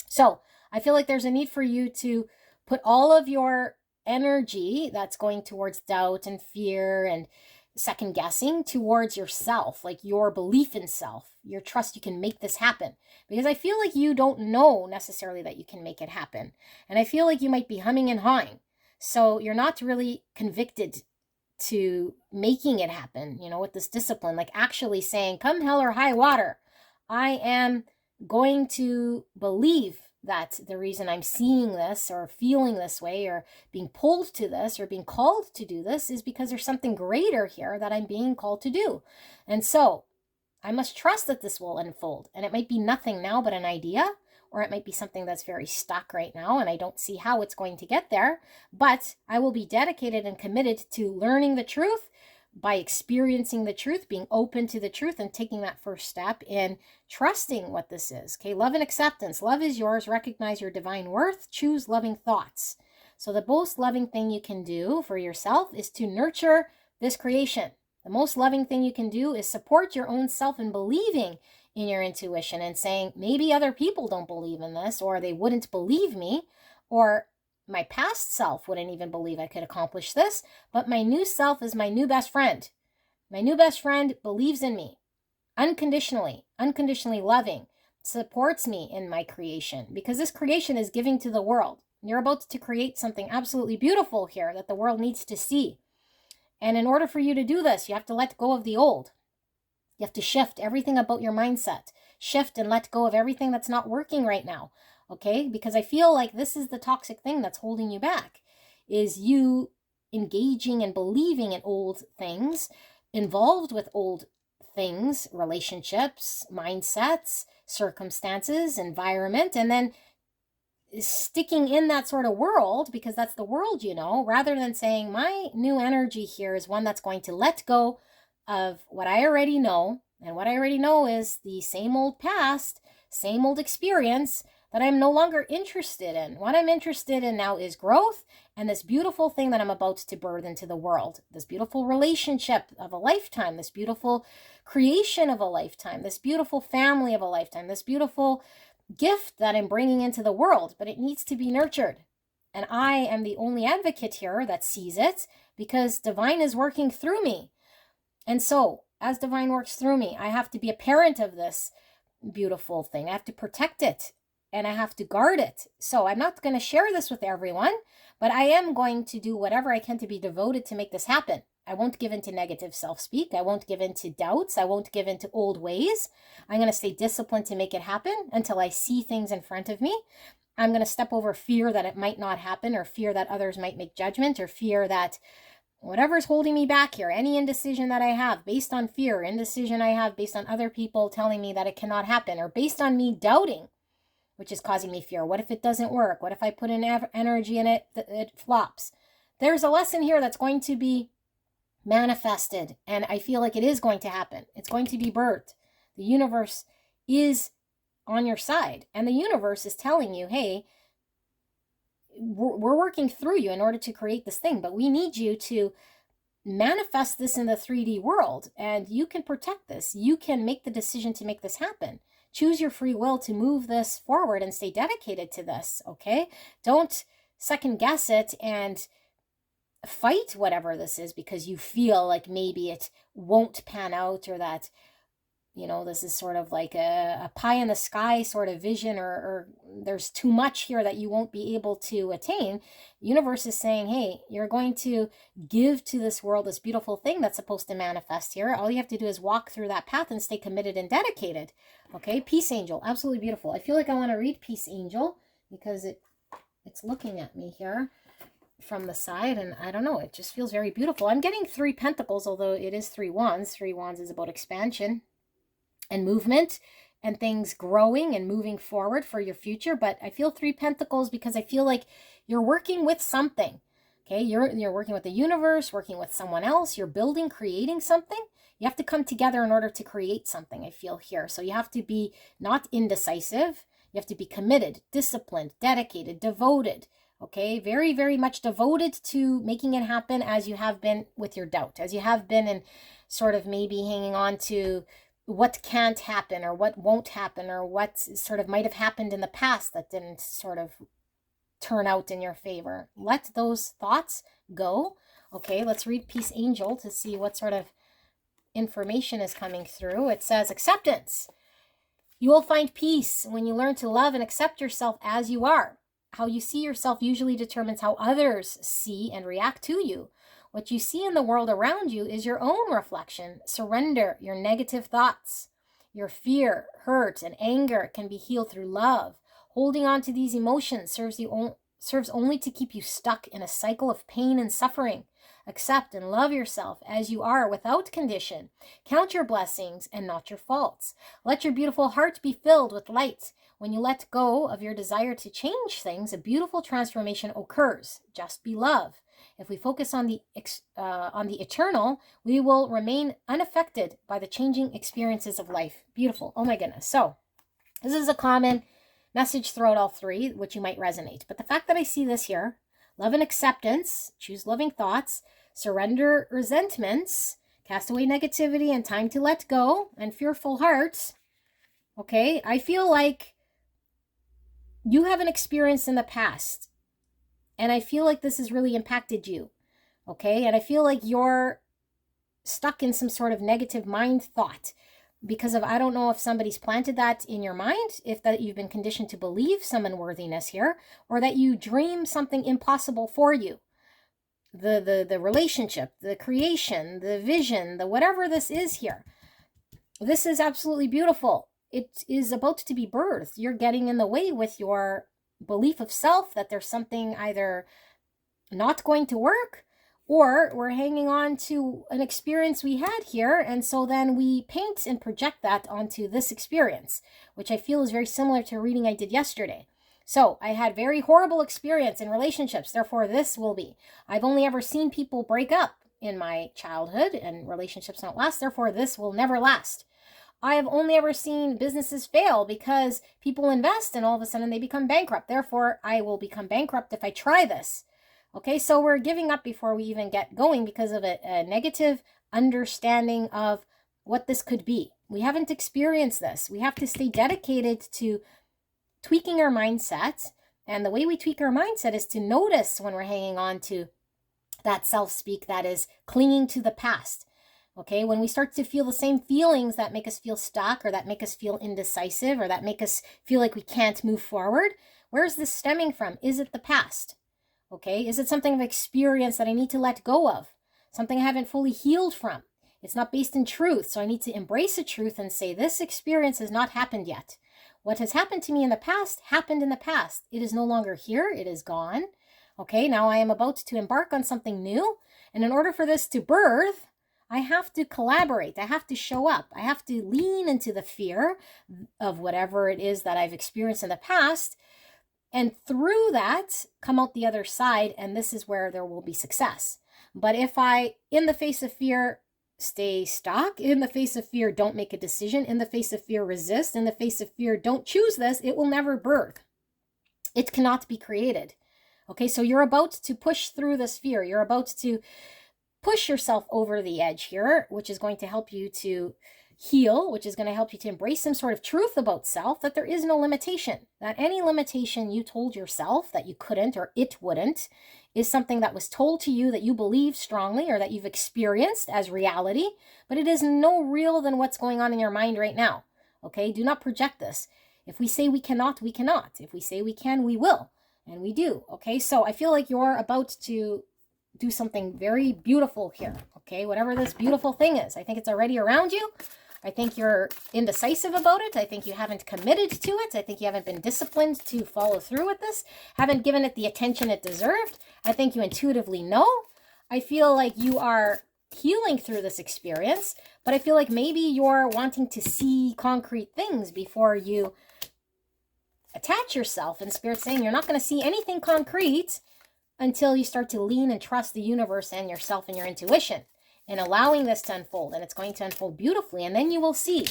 So I feel like there's a need for you to put all of your energy that's going towards doubt and fear and second guessing towards yourself, like your belief in self, your trust you can make this happen. Because I feel like you don't know necessarily that you can make it happen. And I feel like you might be humming and hawing. So you're not really convicted to making it happen, with this discipline, like actually saying, come hell or high water, I am going to believe that the reason I'm seeing this or feeling this way or being pulled to this or being called to do this is because there's something greater here that I'm being called to do. And so I must trust that this will unfold. And it might be nothing now but an idea, or it might be something that's very stuck right now and I don't see how it's going to get there. But I will be dedicated and committed to learning the truth by experiencing the truth, being open to the truth, and taking that first step in trusting what this is. Okay, love and acceptance. Love is yours. Recognize your divine worth. Choose loving thoughts. So the most loving thing you can do for yourself is to nurture this creation. The most loving thing you can do is support your own self in believing in your intuition and saying, maybe other people don't believe in this, or they wouldn't believe me, or my past self wouldn't even believe I could accomplish this, but my new self is my new best friend. My new best friend believes in me unconditionally loving, supports me in my creation, because this creation is giving to the world. You're about to create something absolutely beautiful here that the world needs to see. And in order for you to do this, you have to let go of the old. You have to shift everything about your mindset. Shift and let go of everything that's not working right now. Okay? Because I feel like this is the toxic thing that's holding you back, is you engaging and believing in old things, involved with old things, relationships, mindsets, circumstances, environment, and then sticking in that sort of world because that's the world, rather than saying my new energy here is one that's going to let go of what I already know. And what I already know is the same old past, same old experience that I'm no longer interested in. What I'm interested in now is growth and this beautiful thing that I'm about to birth into the world. This beautiful relationship of a lifetime, this beautiful creation of a lifetime, this beautiful family of a lifetime, this beautiful gift that I'm bringing into the world, but it needs to be nurtured. And I am the only advocate here that sees it because divine is working through me. And so as divine works through me, I have to be a parent of this beautiful thing. I have to protect it and I have to guard it. So I'm not going to share this with everyone, but I am going to do whatever I can to be devoted to make this happen. I won't give in to negative self-speak. I won't give in to doubts. I won't give in to old ways. I'm going to stay disciplined to make it happen until I see things in front of me. I'm going to step over fear that it might not happen, or fear that others might make judgment, or fear that whatever's holding me back here, any indecision that I have based on fear, indecision I have based on other people telling me that it cannot happen, or based on me doubting, which is causing me fear. What if it doesn't work? What if I put in energy in it, it flops? There's a lesson here that's going to be manifested, and I feel like it is going to happen. It's going to be birthed. The universe is on your side, and the universe is telling you, hey, we're working through you in order to create this thing, but we need you to manifest this in the 3D world, and you can protect this. You can make the decision to make this happen. Choose your free will to move this forward and stay dedicated to this, okay? Don't second guess it and fight whatever this is because you feel like maybe it won't pan out, or that, this is sort of like a pie in the sky sort of vision, or there's too much here that you won't be able to attain. The universe is saying, hey, you're going to give to this world this beautiful thing that's supposed to manifest here. All you have to do is walk through that path and stay committed and dedicated. Okay, Peace Angel, absolutely beautiful. I feel like I want to read Peace Angel because it's looking at me here from the side, and I don't know, it just feels very beautiful. I'm getting 3 pentacles, although it is 3 wands. 3 wands is about expansion and movement and things growing and moving forward for your future. But I feel 3 pentacles because I feel like you're working with something. Okay, you're working with the universe, working with someone else. You're building, creating something. You have to come together in order to create something, I feel here. So you have to be not indecisive. You have to be committed, disciplined, dedicated, devoted. Okay, very, very much devoted to making it happen, as you have been with your doubt, as you have been in sort of maybe hanging on to what can't happen or what won't happen or what sort of might have happened in the past that didn't sort of turn out in your favor. Let those thoughts go. Okay, let's read Peace Angel to see what sort of information is coming through. It says acceptance. You will find peace when you learn to love and accept yourself as you are. How you see yourself usually determines how others see and react to you. What you see in the world around you is your own reflection. Surrender your negative thoughts. Your fear, hurt, and anger can be healed through love. Holding on to these emotions serves only to keep you stuck in a cycle of pain and suffering. Accept and love yourself as you are without condition. Count your blessings and not your faults. Let your beautiful heart be filled with light. When you let go of your desire to change things, a beautiful transformation occurs. Just be love. If we focus on the eternal, we will remain unaffected by the changing experiences of life. Beautiful. Oh my goodness. So this is a common message throughout all three, which you might resonate. But the fact that I see this here, love and acceptance, choose loving thoughts, surrender resentments, cast away negativity and time to let go, and fearful hearts. Okay, I feel like you have an experience in the past, and I feel like this has really impacted you. Okay, and I feel like you're stuck in some sort of negative mind thought because of, I don't know if somebody's planted that in your mind, if that you've been conditioned to believe some unworthiness here, or that you dream something impossible for you. The relationship, the creation, the vision, the whatever this is here. This is absolutely beautiful. It is about to be birthed. You're getting in the way with your belief of self that there's something either not going to work, or we're hanging on to an experience we had here, and so then we paint and project that onto this experience, which I feel is very similar to a reading I did yesterday. So I had very horrible experience in relationships, therefore this will be. I've only ever seen people break up in my childhood and relationships not last, therefore this will never last. I have only ever seen businesses fail because people invest and all of a sudden they become bankrupt. Therefore, I will become bankrupt if I try this. Okay, so we're giving up before we even get going because of a negative understanding of what this could be. We haven't experienced this. We have to stay dedicated to tweaking our mindset. And the way we tweak our mindset is to notice when we're hanging on to that self-speak that is clinging to the past. Okay, when we start to feel the same feelings that make us feel stuck, or that make us feel indecisive, or that make us feel like we can't move forward, where's this stemming from? Is it the past? Okay, is it something of experience that I need to let go of? Something I haven't fully healed from? It's not based in truth, so I need to embrace the truth and say, this experience has not happened yet. What has happened to me in the past happened in the past. It is no longer here. It is gone. Okay, now I am about to embark on something new, and in order for this to birth, I have to collaborate. I have to show up. I have to lean into the fear of whatever it is that I've experienced in the past, and through that, come out the other side, and this is where there will be success. But if I, in the face of fear, stay stuck, in the face of fear, don't make a decision, in the face of fear, resist, in the face of fear, don't choose this, it will never birth. It cannot be created. Okay, so you're about to push through this fear. You're about to push yourself over the edge here, which is going to help you to heal, which is going to help you to embrace some sort of truth about self, that there is no limitation, that any limitation you told yourself that you couldn't or it wouldn't is something that was told to you that you believe strongly or that you've experienced as reality, but it is no real than what's going on in your mind right now. Okay, do not project this. If we say we cannot, we cannot. If we say we can, we will, and we do. Okay, so I feel like you're about to do something very beautiful here. Okay, whatever this beautiful thing is, I think it's already around you. I think you're indecisive about it. I think you haven't committed to it. I think you haven't been disciplined to follow through with this, haven't given it the attention it deserved. I think you intuitively know. I feel like you are healing through this experience, but I feel like maybe you're wanting to see concrete things before you attach yourself, and Spirit's saying you're not going to see anything concrete until you start to lean and trust the universe and yourself and your intuition. and allowing this to unfold, and it's going to unfold beautifully, and then you will see.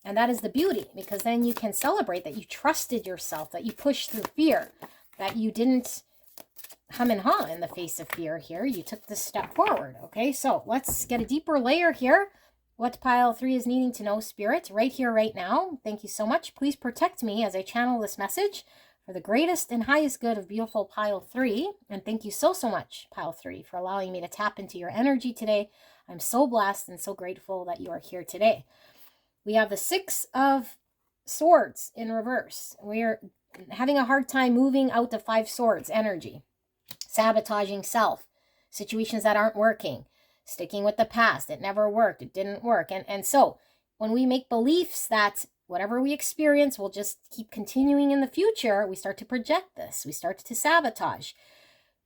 And that is the beauty, because then you can celebrate that you trusted yourself, that you pushed through fear, that you didn't hum and haw in the face of fear here. You took this step forward. Okay, so let's get a deeper layer here. What pile 3 is needing to know, Spirit, right here, right now. Thank you so much. Please protect me as I channel this message for the greatest and highest good of beautiful pile 3. And thank you so, so much, pile 3, for allowing me to tap into your energy today. I'm so blessed and so grateful that you are here today. We have the 6 of Swords in reverse. We're having a hard time moving out the 5 Swords energy. Sabotaging self, situations that aren't working, sticking with the past, it never worked, it didn't work. And so when we make beliefs that whatever we experience will just keep continuing in the future, we start to project this, we start to sabotage.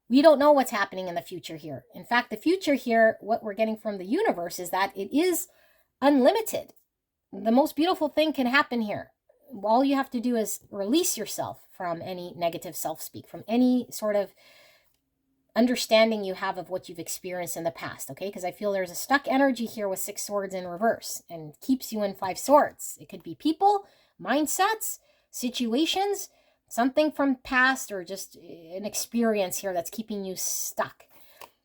We don't know what's happening in the future here. In fact, the future here, what we're getting from the universe is that it is unlimited. The most beautiful thing can happen here. All you have to do is release yourself from any negative self-speak, from any sort of understanding you have of what you've experienced in the past, okay? Because I feel there's a stuck energy here with 6 Swords in reverse and keeps you in 5 Swords. It could be people, mindsets, situations, something from past, or just an experience here that's keeping you stuck.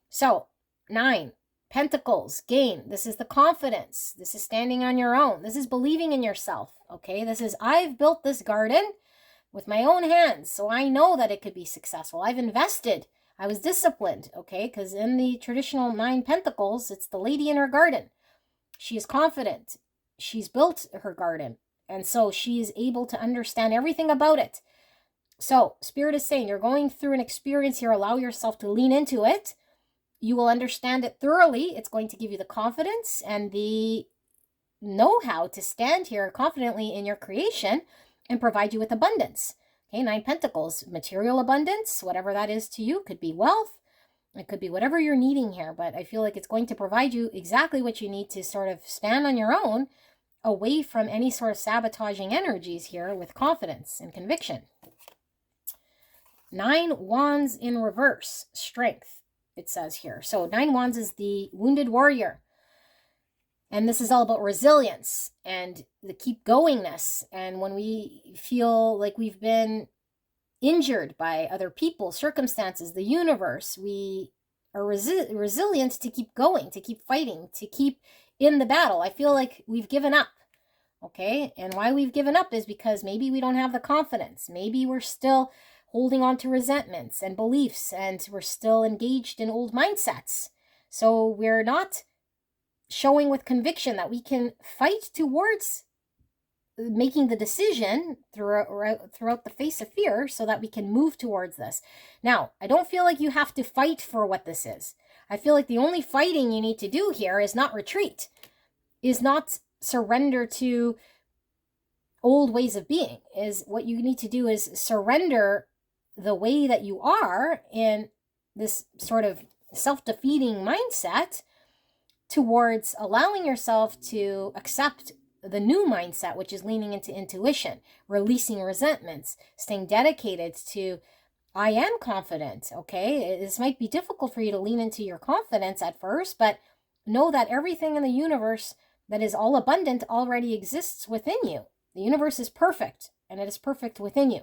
So 9 Pentacles, gain. This is the confidence. This is standing on your own. This is believing in yourself, okay? This is, I've built this garden with my own hands, so I know that it could be successful. I've invested. I was disciplined, okay? Because in the traditional 9 Pentacles, it's the lady in her garden. She is confident. She's built her garden. And so she is able to understand everything about it. So Spirit is saying you're going through an experience here. Allow yourself to lean into it. You will understand it thoroughly. It's going to give you the confidence and the know-how to stand here confidently in your creation and provide you with abundance. Okay, 9 Pentacles, material abundance, whatever that is to you. Could be wealth. It could be whatever you're needing here. But I feel like it's going to provide you exactly what you need to sort of stand on your own, away from any sort of sabotaging energies here, with confidence and conviction. 9 Wands in reverse, strength, it says here. So 9 Wands is the wounded warrior. And this is all about resilience and the keep goingness. And when we feel like we've been injured by other people, circumstances, the universe, we are resilient to keep going, to keep fighting, to keep in the battle. I feel like we've given up. Okay. And why we've given up is because maybe we don't have the confidence. Maybe we're still holding on to resentments and beliefs, and we're still engaged in old mindsets. So we're not showing with conviction that we can fight towards making the decision throughout the face of fear, so that we can move towards this. Now, I don't feel like you have to fight for what this is. I feel like the only fighting you need to do here is not retreat, is not surrender to old ways of being. Is what you need to do is surrender the way that you are in this sort of self-defeating mindset towards allowing yourself to accept the new mindset, which is leaning into intuition, releasing resentments, staying dedicated to, I am confident, okay? This might be difficult for you to lean into your confidence at first, but know that everything in the universe that is all abundant already exists within you. The universe is perfect, and it is perfect within you.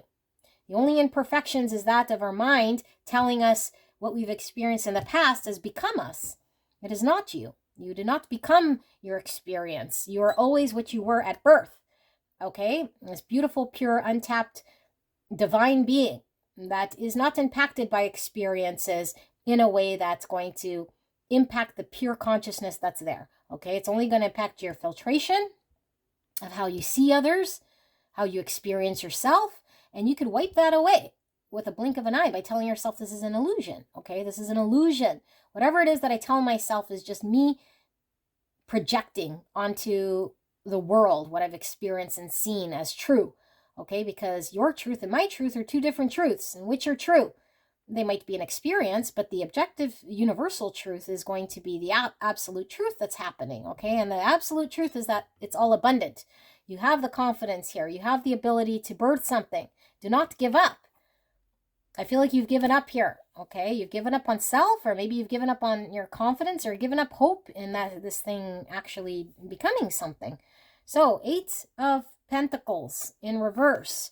The only imperfections is that of our mind telling us what we've experienced in the past has become us. It is not you. You do not become your experience. You are always what you were at birth. Okay? This beautiful, pure, untapped, divine being that is not impacted by experiences in a way that's going to impact the pure consciousness that's there. Okay? It's only going to impact your filtration of how you see others, how you experience yourself, and you could wipe that away with a blink of an eye by telling yourself this is an illusion. Okay? This is an illusion. Whatever it is that I tell myself is just me projecting onto the world what I've experienced and seen as true. Okay? Because your truth and my truth are two different truths. And which are true? They might be an experience, but the objective universal truth is going to be the absolute truth that's happening. Okay? And the absolute truth is that it's all abundant. You have the confidence here. You have the ability to birth something. Do not give up. I feel like you've given up here, okay? You've given up on self, or maybe you've given up on your confidence, or given up hope in that this thing actually becoming something. So, Eight of Pentacles in reverse.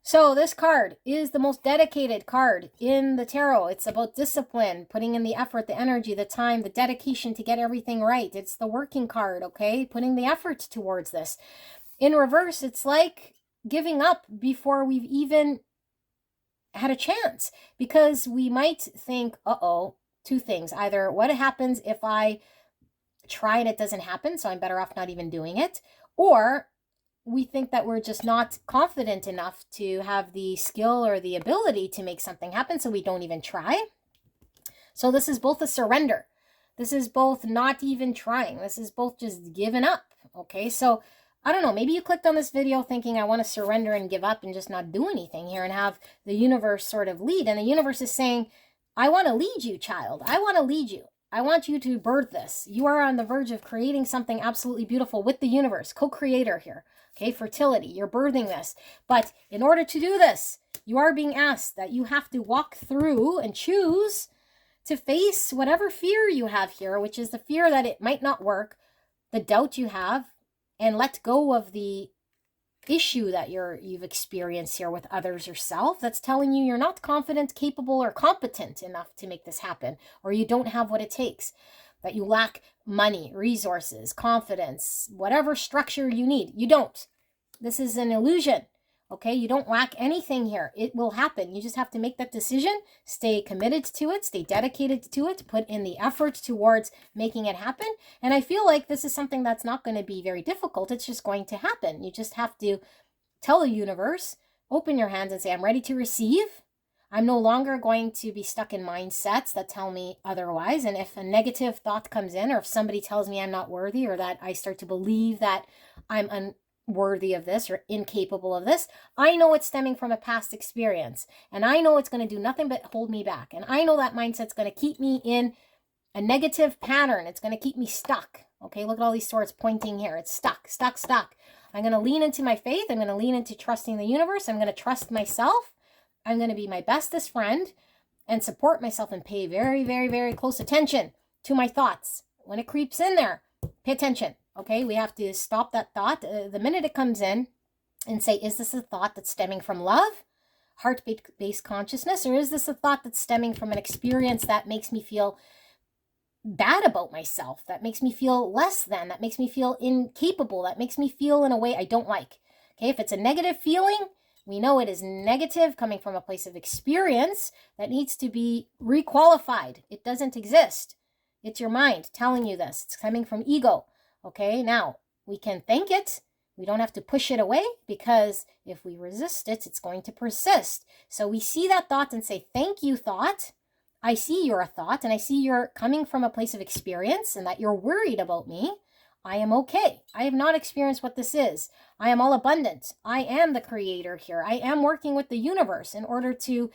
So this card is the most dedicated card in the tarot. It's about discipline, putting in the effort, the energy, the time, the dedication to get everything right. It's the working card, okay? Putting the effort towards this. In reverse, it's like giving up before we've even had a chance, because we might think, uh-oh, two things. Either what happens if I try and it doesn't happen, so I'm better off not even doing it, or we think that we're just not confident enough to have the skill or the ability to make something happen, so we don't even try. So this is both a surrender. This is both not even trying. This is both just giving up, okay? So I don't know, maybe you clicked on this video thinking I want to surrender and give up and just not do anything here and have the universe sort of lead. And the universe is saying, I want to lead you, child. I want to lead you. I want you to birth this. You are on the verge of creating something absolutely beautiful with the universe, co-creator here. Okay, fertility, you're birthing this. But in order to do this, you are being asked that you have to walk through and choose to face whatever fear you have here, which is the fear that it might not work, the doubt you have, and let go of the issue that you've experienced here with others or self that's telling you you're not confident, capable, or competent enough to make this happen, or you don't have what it takes, that you lack money, resources, confidence, whatever structure you need. You don't. This is an illusion, okay? You don't lack anything here. It will happen. You just have to make that decision, stay committed to it, stay dedicated to it, put in the effort towards making it happen. And I feel like this is something that's not going to be very difficult. It's just going to happen. You just have to tell the universe, open your hands and say, I'm ready to receive. I'm no longer going to be stuck in mindsets that tell me otherwise. And if a negative thought comes in, or if somebody tells me I'm not worthy, or that I start to believe that I'm unworthy of this or incapable of this, I know it's stemming from a past experience. And I know it's going to do nothing but hold me back. And I know that mindset's going to keep me in a negative pattern. It's going to keep me stuck. Okay, look at all these swords pointing here. It's stuck, stuck, stuck. I'm going to lean into my faith. I'm going to lean into trusting the universe. I'm going to trust myself. I'm going to be my bestest friend and support myself and pay very, very, very close attention to my thoughts. When it creeps in there, pay attention. Okay, we have to stop that thought the minute it comes in and say, is this a thought that's stemming from love, heart-based consciousness, or is this a thought that's stemming from an experience that makes me feel bad about myself, that makes me feel less than, that makes me feel incapable, that makes me feel in a way I don't like? Okay, if it's a negative feeling, we know it is negative, coming from a place of experience that needs to be requalified. It doesn't exist. It's your mind telling you this. It's coming from ego. Okay, now we can thank it. We don't have to push it away, because if we resist it, it's going to persist. So we see that thought and say, thank you, thought. I see you're a thought, and I see you're coming from a place of experience and that you're worried about me. I am okay. I have not experienced what this is. I am all abundant. I am the creator here. I am working with the universe in order to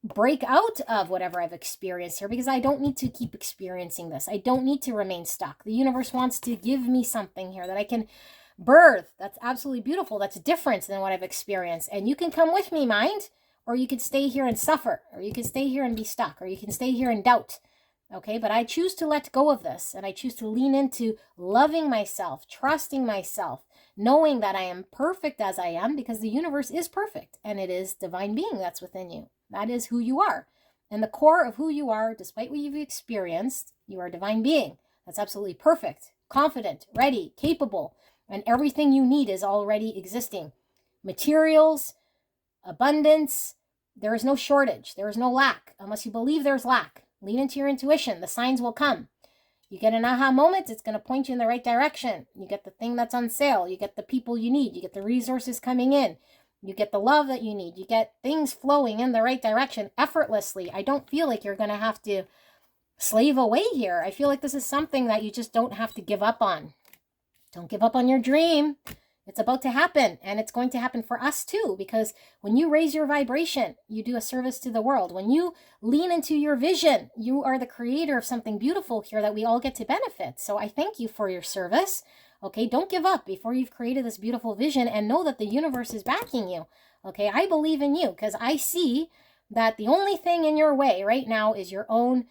break out of whatever I've experienced here, because I don't need to keep experiencing this. I don't need to remain stuck. The universe wants to give me something here that I can birth. That's absolutely beautiful. That's different than what I've experienced. And you can come with me, mind, or you could stay here and suffer, or you can stay here and be stuck, or you can stay here and doubt. Okay, but I choose to let go of this, and I choose to lean into loving myself, trusting myself, knowing that I am perfect as I am, because the universe is perfect, and it is divine being that's within you. That is who you are. And the core of who you are, despite what you've experienced, you are a divine being. That's absolutely perfect, confident, ready, capable, and everything you need is already existing. Materials, abundance, there is no shortage, there is no lack, unless you believe there's lack. Lean into your intuition. The signs will come. You get an aha moment, it's going to point you in the right direction. You get the thing that's on sale. You get the people you need. You get the resources coming in. You get the love that you need. You get things flowing in the right direction effortlessly. I don't feel like you're going to have to slave away here. I feel like this is something that you just don't have to give up on. Don't give up on your dream. It's about to happen, and it's going to happen for us too, because when you raise your vibration, you do a service to the world. When you lean into your vision, you are the creator of something beautiful here that we all get to benefit. So I thank you for your service. Okay, don't give up before you've created this beautiful vision, and know that the universe is backing you. Okay, I believe in you because I see that the only thing in your way right now is your own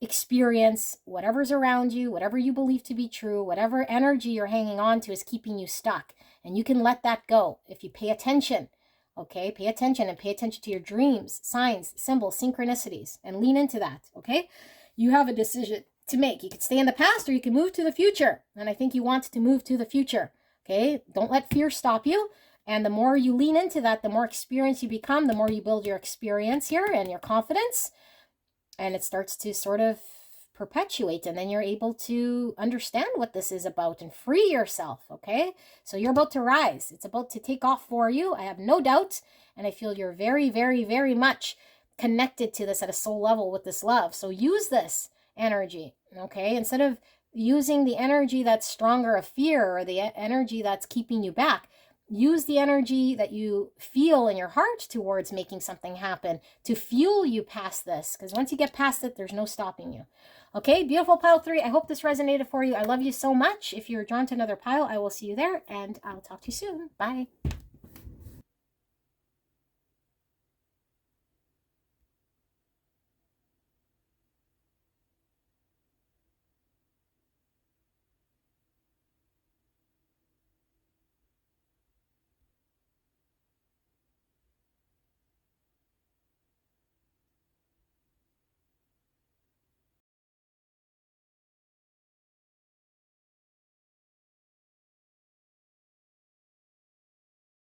experience, whatever's around you, whatever you believe to be true, whatever energy you're hanging on to is keeping you stuck. And you can let that go if you pay attention. Okay, pay attention, and pay attention to your dreams, signs, symbols, synchronicities, and lean into that. Okay, you have a decision to make. You can stay in the past or you can move to the future. And I think you want to move to the future. Okay, don't let fear stop you. And the more you lean into that, the more experienced you become, the more you build your experience here and your confidence. And it starts to sort of perpetuate, and then you're able to understand what this is about and free yourself. Okay, so you're about to rise. It's about to take off for you. I have no doubt, and I feel you're very, very, very much connected to this at a soul level with this love. So use this energy. Okay, instead of using the energy that's stronger of fear or the energy that's keeping you back, use the energy that you feel in your heart towards making something happen to fuel you past this. Because once you get past it, there's no stopping you. Okay, beautiful pile 3. I hope this resonated for you. I love you so much. If you're drawn to another pile, I will see you there, and I'll talk to you soon. Bye.